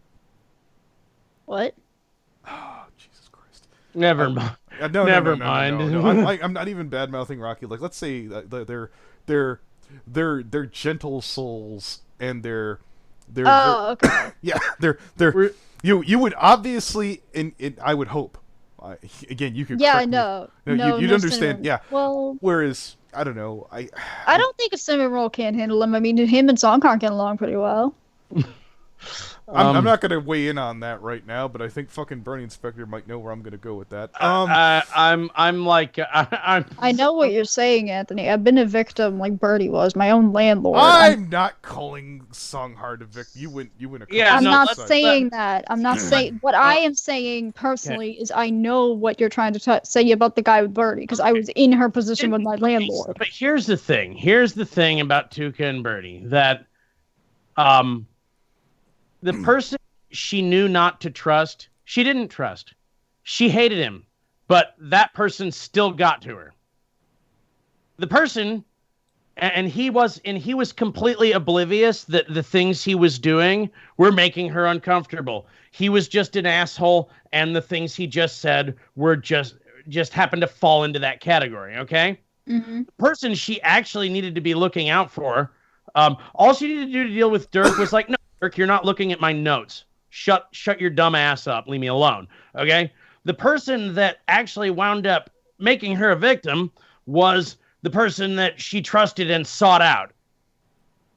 What? Oh, Jesus Christ. Never mind. Never mind. No. I'm not even bad-mouthing Rocky. Like, let's say they're gentle souls and they're okay. yeah, you would obviously I would hope. Again, you could. Yeah, no, no, you'd understand. Cinnamon. Yeah. Well, whereas I don't know. I don't think a cinnamon roll can't handle him. I mean, him and Songkran get along pretty well. I'm not going to weigh in on that right now, but I think fucking Brony Inspector might know where I'm going to go with that. I'm I know what you're saying, Anthony. I've been a victim like Birdie was, my own landlord. I'm not calling Songhard a victim. You win a Yeah, I'm no, not saying that. I'm not saying what I am saying personally is I know what you're trying to say about the guy with Birdie because I was in her position with my landlord. But here's the thing about Tuca and Birdie that the person she knew not to trust, she didn't trust. She hated him, but that person still got to her. The person, and he was completely oblivious that the things he was doing were making her uncomfortable. He was just an asshole, and the things he just said were just happened to fall into that category, okay? Mm-hmm. The person she actually needed to be looking out for, all she needed to do to deal with Dirk was like, no, Dirk, you're not looking at my notes. Shut your dumb ass up. Leave me alone. Okay? the person that actually wound up making her a victim was the person that she trusted and sought out.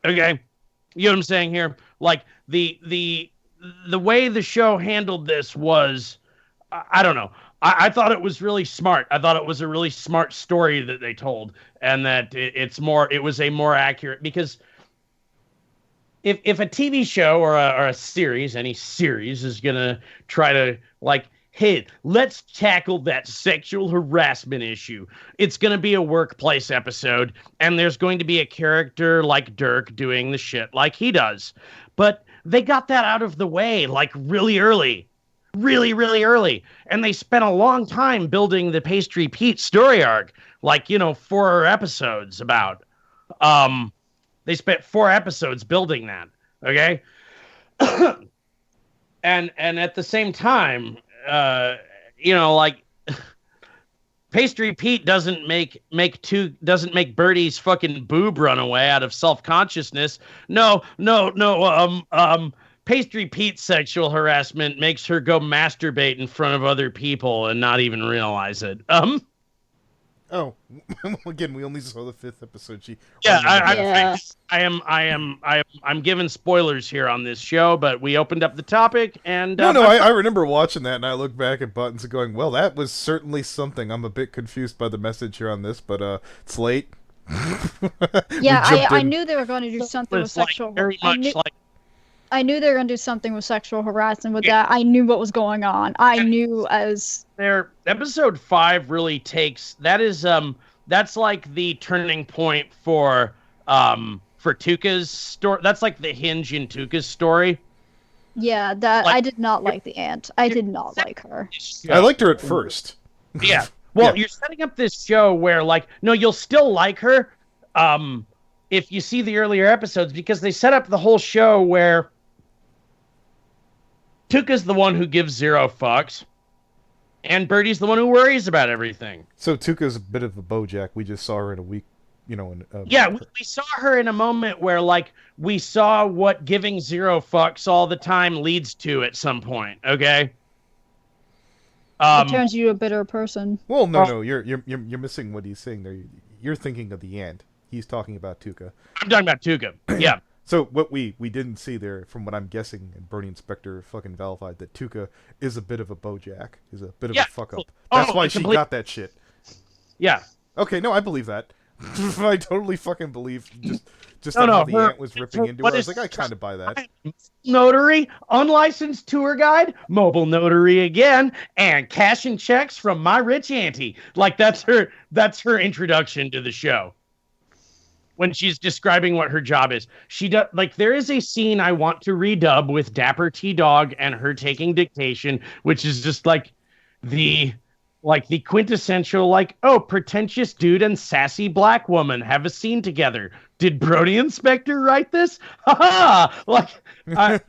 Okay, you know what I'm saying here? Like the way the show handled this was, I don't know. I thought it was really smart. I thought it was a really smart story that they told, and that it was a more accurate, because if a TV show or a series, any series, is gonna try to like, hey, let's tackle that sexual harassment issue, it's gonna be a workplace episode, and there's going to be a character like Dirk doing the shit like he does. But they got that out of the way like really early. Really, really early. And they spent a long time building the Pastry Pete story arc, like, 4 episodes about. They spent 4 episodes building that. Okay. and at the same time, like, Pastry Pete doesn't make Birdie's fucking boob run away out of self-consciousness. No. Pastry Pete's sexual harassment makes her go masturbate in front of other people and not even realize it. Oh, again, we only saw the 5th episode. I'm giving spoilers here on this show, but we opened up the topic, and I remember watching that, and I look back at Buttons and going, well, that was certainly something. I'm a bit confused by the message here on this, but it's late. Yeah, I knew they were going to do something with sexual. I knew they were going to do something with sexual harassment with that. I knew what was going on. I knew as... Their episode 5 really takes... That's like the turning point for Tuca's story. That's like the hinge in Tuca's story. Yeah, I did not like the aunt. I did not like her. I liked her at first. Yeah. Well, You're setting up this show where, you'll still like her if you see the earlier episodes, because they set up the whole show where Tuca's the one who gives 0 fucks, and Birdie's the one who worries about everything. So Tuca's a bit of a BoJack. We just saw her in a week, we saw her in a moment where, we saw what giving 0 fucks all the time leads to at some point. Okay. It turns you a bitter person. Well, no, you're missing what he's saying there. You're thinking of the ant. He's talking about Tuca. I'm talking about Tuca. Yeah. So what we didn't see there, from what I'm guessing, and Brony Inspector fucking validated, that Tuca is a bit of a BoJack, is a bit of a fuck up. That's why she got that shit. Yeah. Okay, no, I believe that. I totally fucking believe just how the ant was ripping into her. I was like, I kind of buy that. Notary, unlicensed tour guide, mobile notary again, and cashing checks from my rich auntie. That's her introduction to the show. When she's describing what her job is, she does there is a scene I want to redub with Dapper T-Dog and her taking dictation, which is just the quintessential pretentious dude and sassy black woman have a scene together. Did Brony Inspector write this? Ha ha!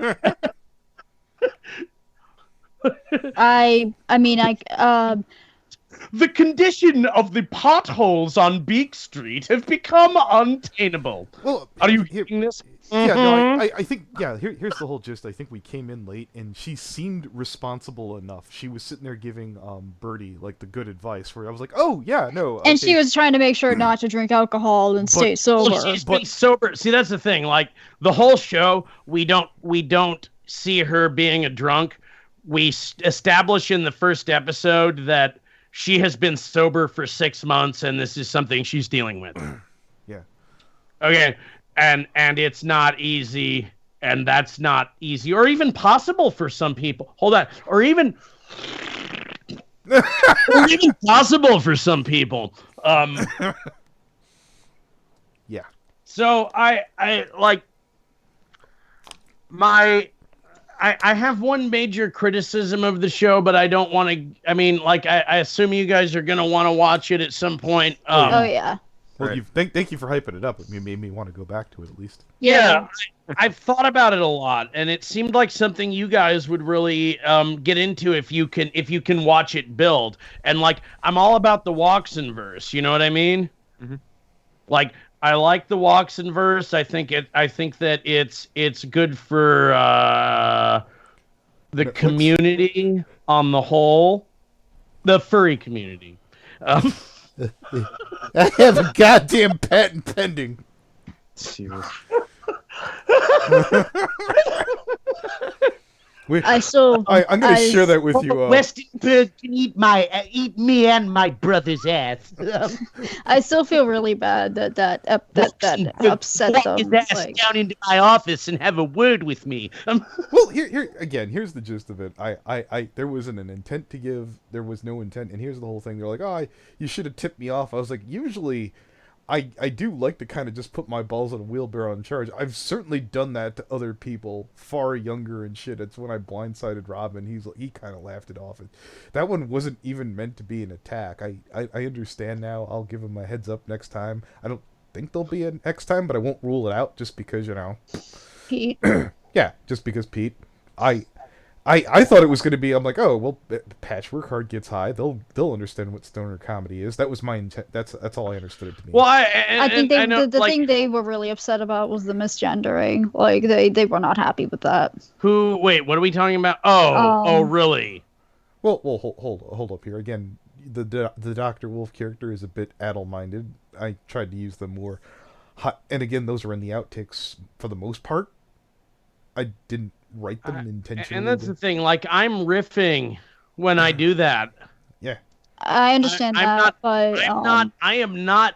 The condition of the potholes on Beak Street have become untenable. Well, are you hearing this? Yeah, no, I think, here's the whole gist. I think we came in late, and she seemed responsible enough. She was sitting there giving Birdie, the good advice, where I was like, oh, yeah, no. And she was trying to make sure not to drink alcohol and stay sober. Well, she's being sober. See, that's the thing. The whole show, we don't see her being a drunk. We establish in the first episode that she has been sober for 6 months, and this is something she's dealing with. Yeah. Okay. And it's not easy, and that's not easy, or even possible for some people. Hold on. Or even possible for some people. Yeah. So I have one major criticism of the show, but I don't want to. I assume you guys are going to want to watch it at some point. Oh yeah. Well, thank you for hyping it up. It made me want to go back to it at least. Yeah, I've thought about it a lot, and it seemed like something you guys would really get into if you can watch it build. And I'm all about the Walks-in-verse. You know what I mean? Mm-hmm. I like the Walks-in-verse. I think that it's good for the community on the whole. The furry community. I have a goddamn patent pending. Jesus. I'm gonna share that with you. Western bird can eat me and my brother's ass. I still feel really bad that upset Walk them. his ass down into my office and have a word with me. Well, here's the gist of it. There wasn't an intent to give. There was no intent, and here's the whole thing. They're like, oh, you should have tipped me off. I was like, usually, I do like to kind of just put my balls on a wheelbarrow and charge. I've certainly done that to other people far younger and shit. It's when I blindsided Robin. He kind of laughed it off. That one wasn't even meant to be an attack. I understand now. I'll give him a heads up next time. I don't think there'll be a next time, but I won't rule it out just because, Pete. Yeah, just because Pete. I thought it was going to be. I'm like, oh well, Patchwork Heart gets high. They'll understand what stoner comedy is. That was my intent. That's all I understood it to mean. Well, I think the thing they were really upset about was the misgendering. Like they were not happy with that. Wait, what are we talking about? Oh, really? Well, hold up here again. The Dr. Wolf character is a bit addle-minded. I tried to use them more, and again, those are in the outtakes for the most part. I didn't write them intentionally. And that's the thing. Like, I'm riffing when I do that. Yeah. I understand that, but I am not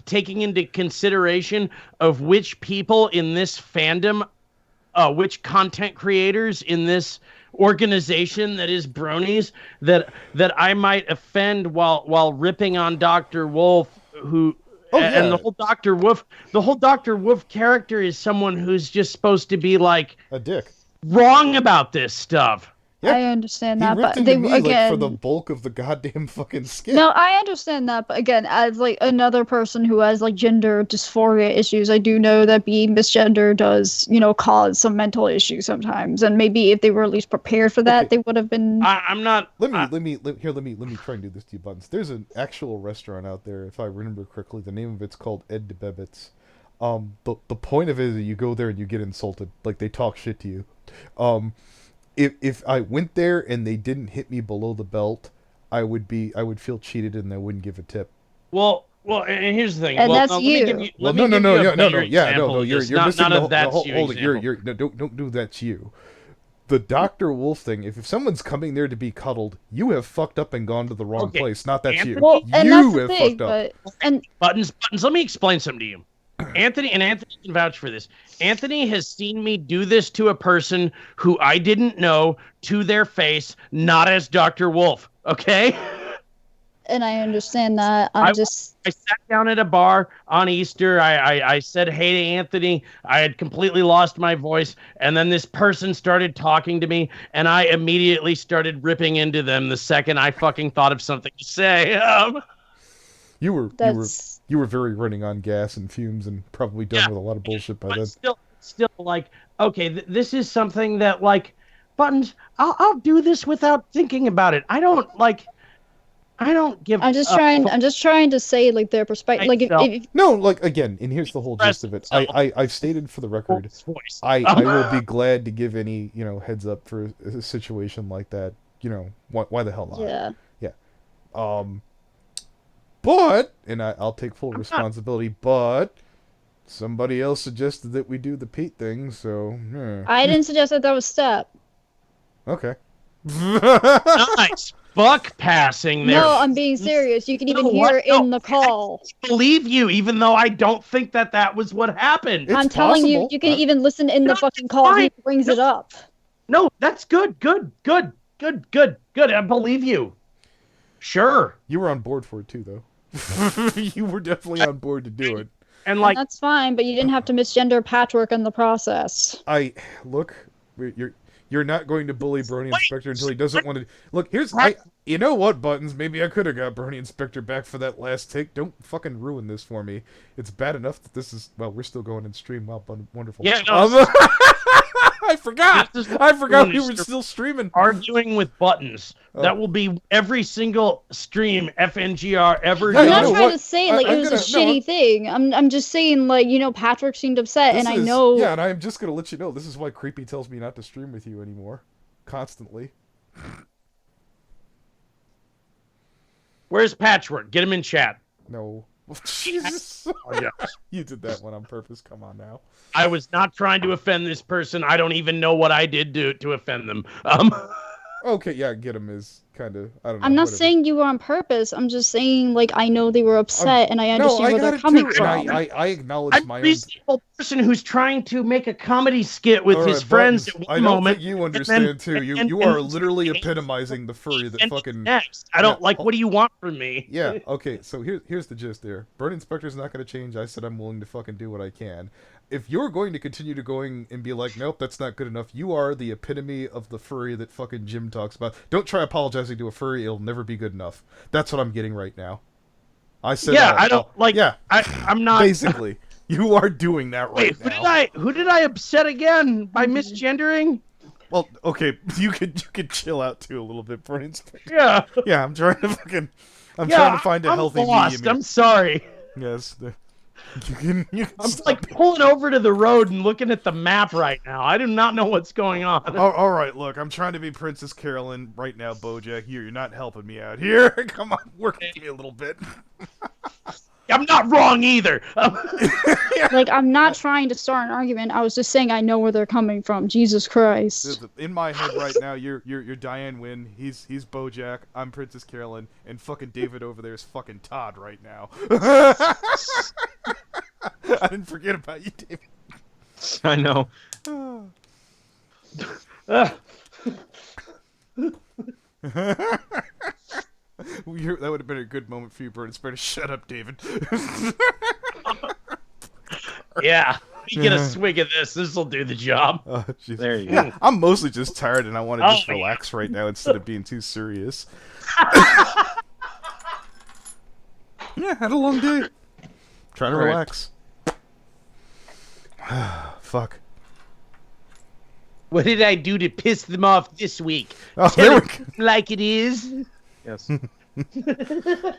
taking into consideration of which people in this fandom, which content creators in this organization that is Bronies that I might offend while ripping on Dr. Wolf, who. And the whole Dr. Wolf character is someone who's just supposed to be like a dick, wrong about this stuff. Yep. I understand that, but they again like, for the bulk of the goddamn fucking skit. No, I understand that, but again, as like another person who has like gender dysphoria issues, I do know that being misgender does, cause some mental issues sometimes, and maybe if they were at least prepared for that, they would have been. I'm not. Let me try and do this to you, Buttons. There's an actual restaurant out there, if I remember correctly. The name of it's called Ed de Bebit's. The point of it is that you go there and you get insulted, like they talk shit to you. If I went there and they didn't hit me below the belt, I would feel cheated and I wouldn't give a tip. Well, and here's the thing. And well, that's you. No. You're missing none the of that's whole. you Hold it. Don't do that's you. The Dr. Wolf thing. If someone's coming there to be cuddled, you have fucked up and gone to the wrong place. Not that's you. Well, and you that's the have thing, fucked up. And Buttons. Let me explain something to you. Anthony can vouch for this. Anthony has seen me do this to a person who I didn't know to their face, not as Dr. Wolf. Okay. And I understand that. I sat down at a bar on Easter. I said hey to Anthony. I had completely lost my voice. And then this person started talking to me. And I immediately started ripping into them the second I fucking thought of something to say. You were very running on gas and fumes and probably done with a lot of bullshit by then. Still like, okay, this is something that, like, Buttons, I'll do this without thinking about it. I don't give. I'm just trying to say like their perspective. Like if no, like again, and here's the whole gist of it. I've stated for the record, I will be glad to give any heads up for a situation like that. Why the hell not? Yeah. But and I'll take full responsibility. But somebody else suggested that we do the Pete thing, so I didn't suggest that was step. Okay. Nice. Fuck passing there. No, I'm being serious. You can even hear it in the call. I believe you, even though I don't think that was what happened. I'm telling you, you can even listen in the fucking call. He brings it up. No, that's good. I believe you. Sure. You were on board for it too, though. You were definitely on board to do it. And like that's fine, but you didn't have to misgender Patchwork in the process. You're not going to bully Brony Inspector until he doesn't want to. Look, you know what, Buttons? Maybe I could have got Brony Inspector back for that last take. Don't fucking ruin this for me. It's bad enough that this is. Well, we're still going in stream. Wow, wonderful. Yeah, no, I forgot we were still streaming. Arguing with Buttons. That will be every single stream FNGR ever. I'm not trying to say like it was a shitty thing. I'm just saying like Patrick seemed upset, and I know. Yeah, and I'm just gonna let you know this is why Creepy tells me not to stream with you anymore, constantly. Where's Patchwork? Get him in chat. No. Jesus. Oh, yeah. You did that one on purpose. Come on now. I was not trying to offend this person. I don't even know what I did to offend them. Okay, yeah, get him is kind of, I don't know. I'm not whatever. saying you were on purpose. I'm just saying, like, I know they were upset, and I understand where they're coming too, from. and I acknowledge I'm my a own. reasonable person who's trying to make a comedy skit with his friends at one I don't moment. think you understand too. You are literally epitomizing the furry that fucking. Next, I don't like. What do you want from me? Yeah. Okay. So here's the gist. There, Burn Inspector's not going to change. I said I'm willing to fucking do what I can. If you're going to continue to going and be like, nope, that's not good enough, you are the epitome of the furry that fucking Jim talks about. Don't try apologizing to a furry; it'll never be good enough. That's what I'm getting right now. I said, yeah, I don't like. Yeah, I'm not. Basically, you are doing that right now. Who did I upset again by misgendering? Well, okay, you could chill out too a little bit, Burn Inspector. Yeah. Yeah, I'm trying to trying to find a healthy medium. I'm sorry. Yes. You can I'm like pulling over to the road and looking at the map right now. I do not know what's going on. All right, look, I'm trying to be Princess Carolyn right now, Bojack. You're not helping me out here. Come on, work with me a little bit. I'm not wrong either. Like, I'm not trying to start an argument. I was just saying I know where they're coming from. Jesus Christ. In my head right now, you're Diane Wynn. He's Bojack. I'm Princess Carolyn, and fucking David over there is fucking Todd right now. I didn't forget about you, David. I know. That would have been a good moment for you, Bird. It's better shut up, David. Yeah, you get a swig of this. This will do the job. Oh, there you go. I'm mostly just tired, and I want to just yeah. relax right now instead of being too serious. Yeah, had a long day. Trying to relax. Fuck. What did I do to piss them off this week? Oh, Tell there we it like it is. Yes.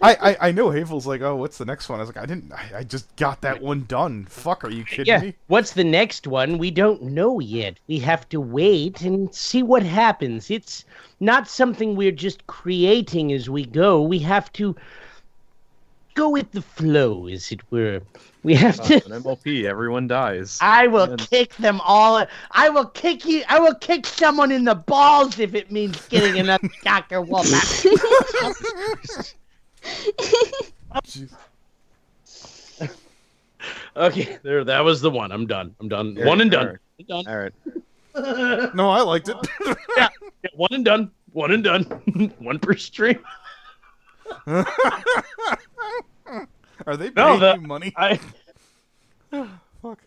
I know Havel's like, oh, what's the next one? I was like, I just got that one done. Fuck, are you kidding me? What's the next one? We don't know yet. We have to wait and see what happens. It's not something we're just creating as we go. We have to go with the flow, as it were. We have to. An MLP, everyone dies. I will kick them all. I will kick you. I will kick someone in the balls if it means getting another Dr. Wolf. Okay, there. That was the one. I'm done. One and done. Right. Done. All right. No, I liked it. Yeah, one and done. One and done. One per stream. Are they paying you money? Fuck.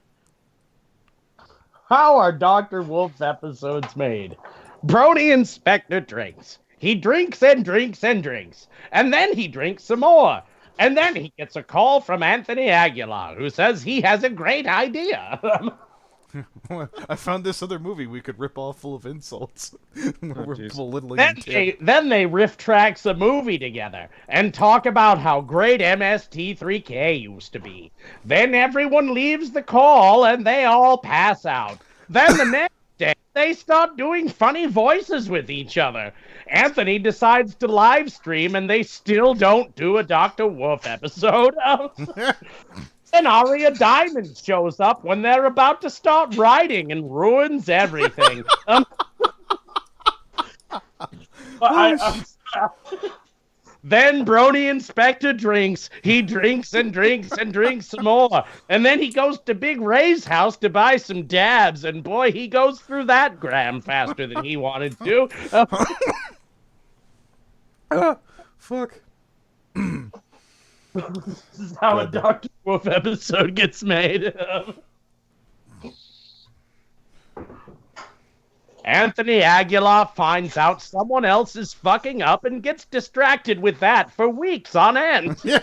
How are Dr. Wolf's episodes made? Brony Inspector drinks. He drinks and drinks and drinks. And then he drinks some more. And then he gets a call from Anthony Aguilar, who says he has a great idea. I found this other movie we could rip off full of insults. We're belittling then they riff tracks a movie together and talk about how great MST3K used to be. Then everyone leaves the call and they all pass out. Then the next day they start doing funny voices with each other. Anthony decides to live stream and they still don't do a Dr. Wolf episode. And Aria Diamond shows up when they're about to start writing and ruins everything. Then Brony Inspector drinks. He drinks and drinks and drinks some more. And then he goes to Big Ray's house to buy some dabs. And boy, he goes through that gram faster than he wanted to. Fuck. This is how a Dr. Wolf episode gets made. Anthony Aguilar finds out someone else is fucking up and gets distracted with that for weeks on end. Yeah.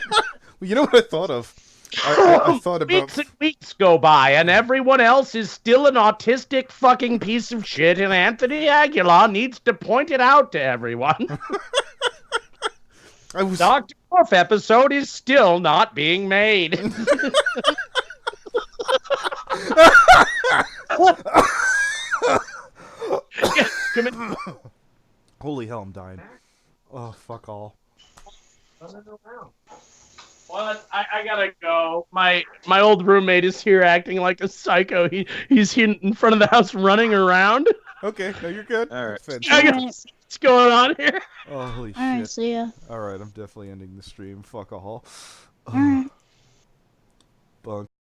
Well, you know what I thought of? I thought about... Weeks and weeks go by, and everyone else is still an autistic fucking piece of shit, and Anthony Aguilar needs to point it out to everyone. Dr. Wolf episode is still not being made. Holy hell, I'm dying. Oh, fuck all. What? I gotta go. My old roommate is here acting like a psycho. He's here in front of the house running around. Okay, no, you're good. All right. Fantastic. I guess what's going on here? Oh, holy All right, shit. see ya. Alright, I'm definitely ending the stream. Fuck all. All right.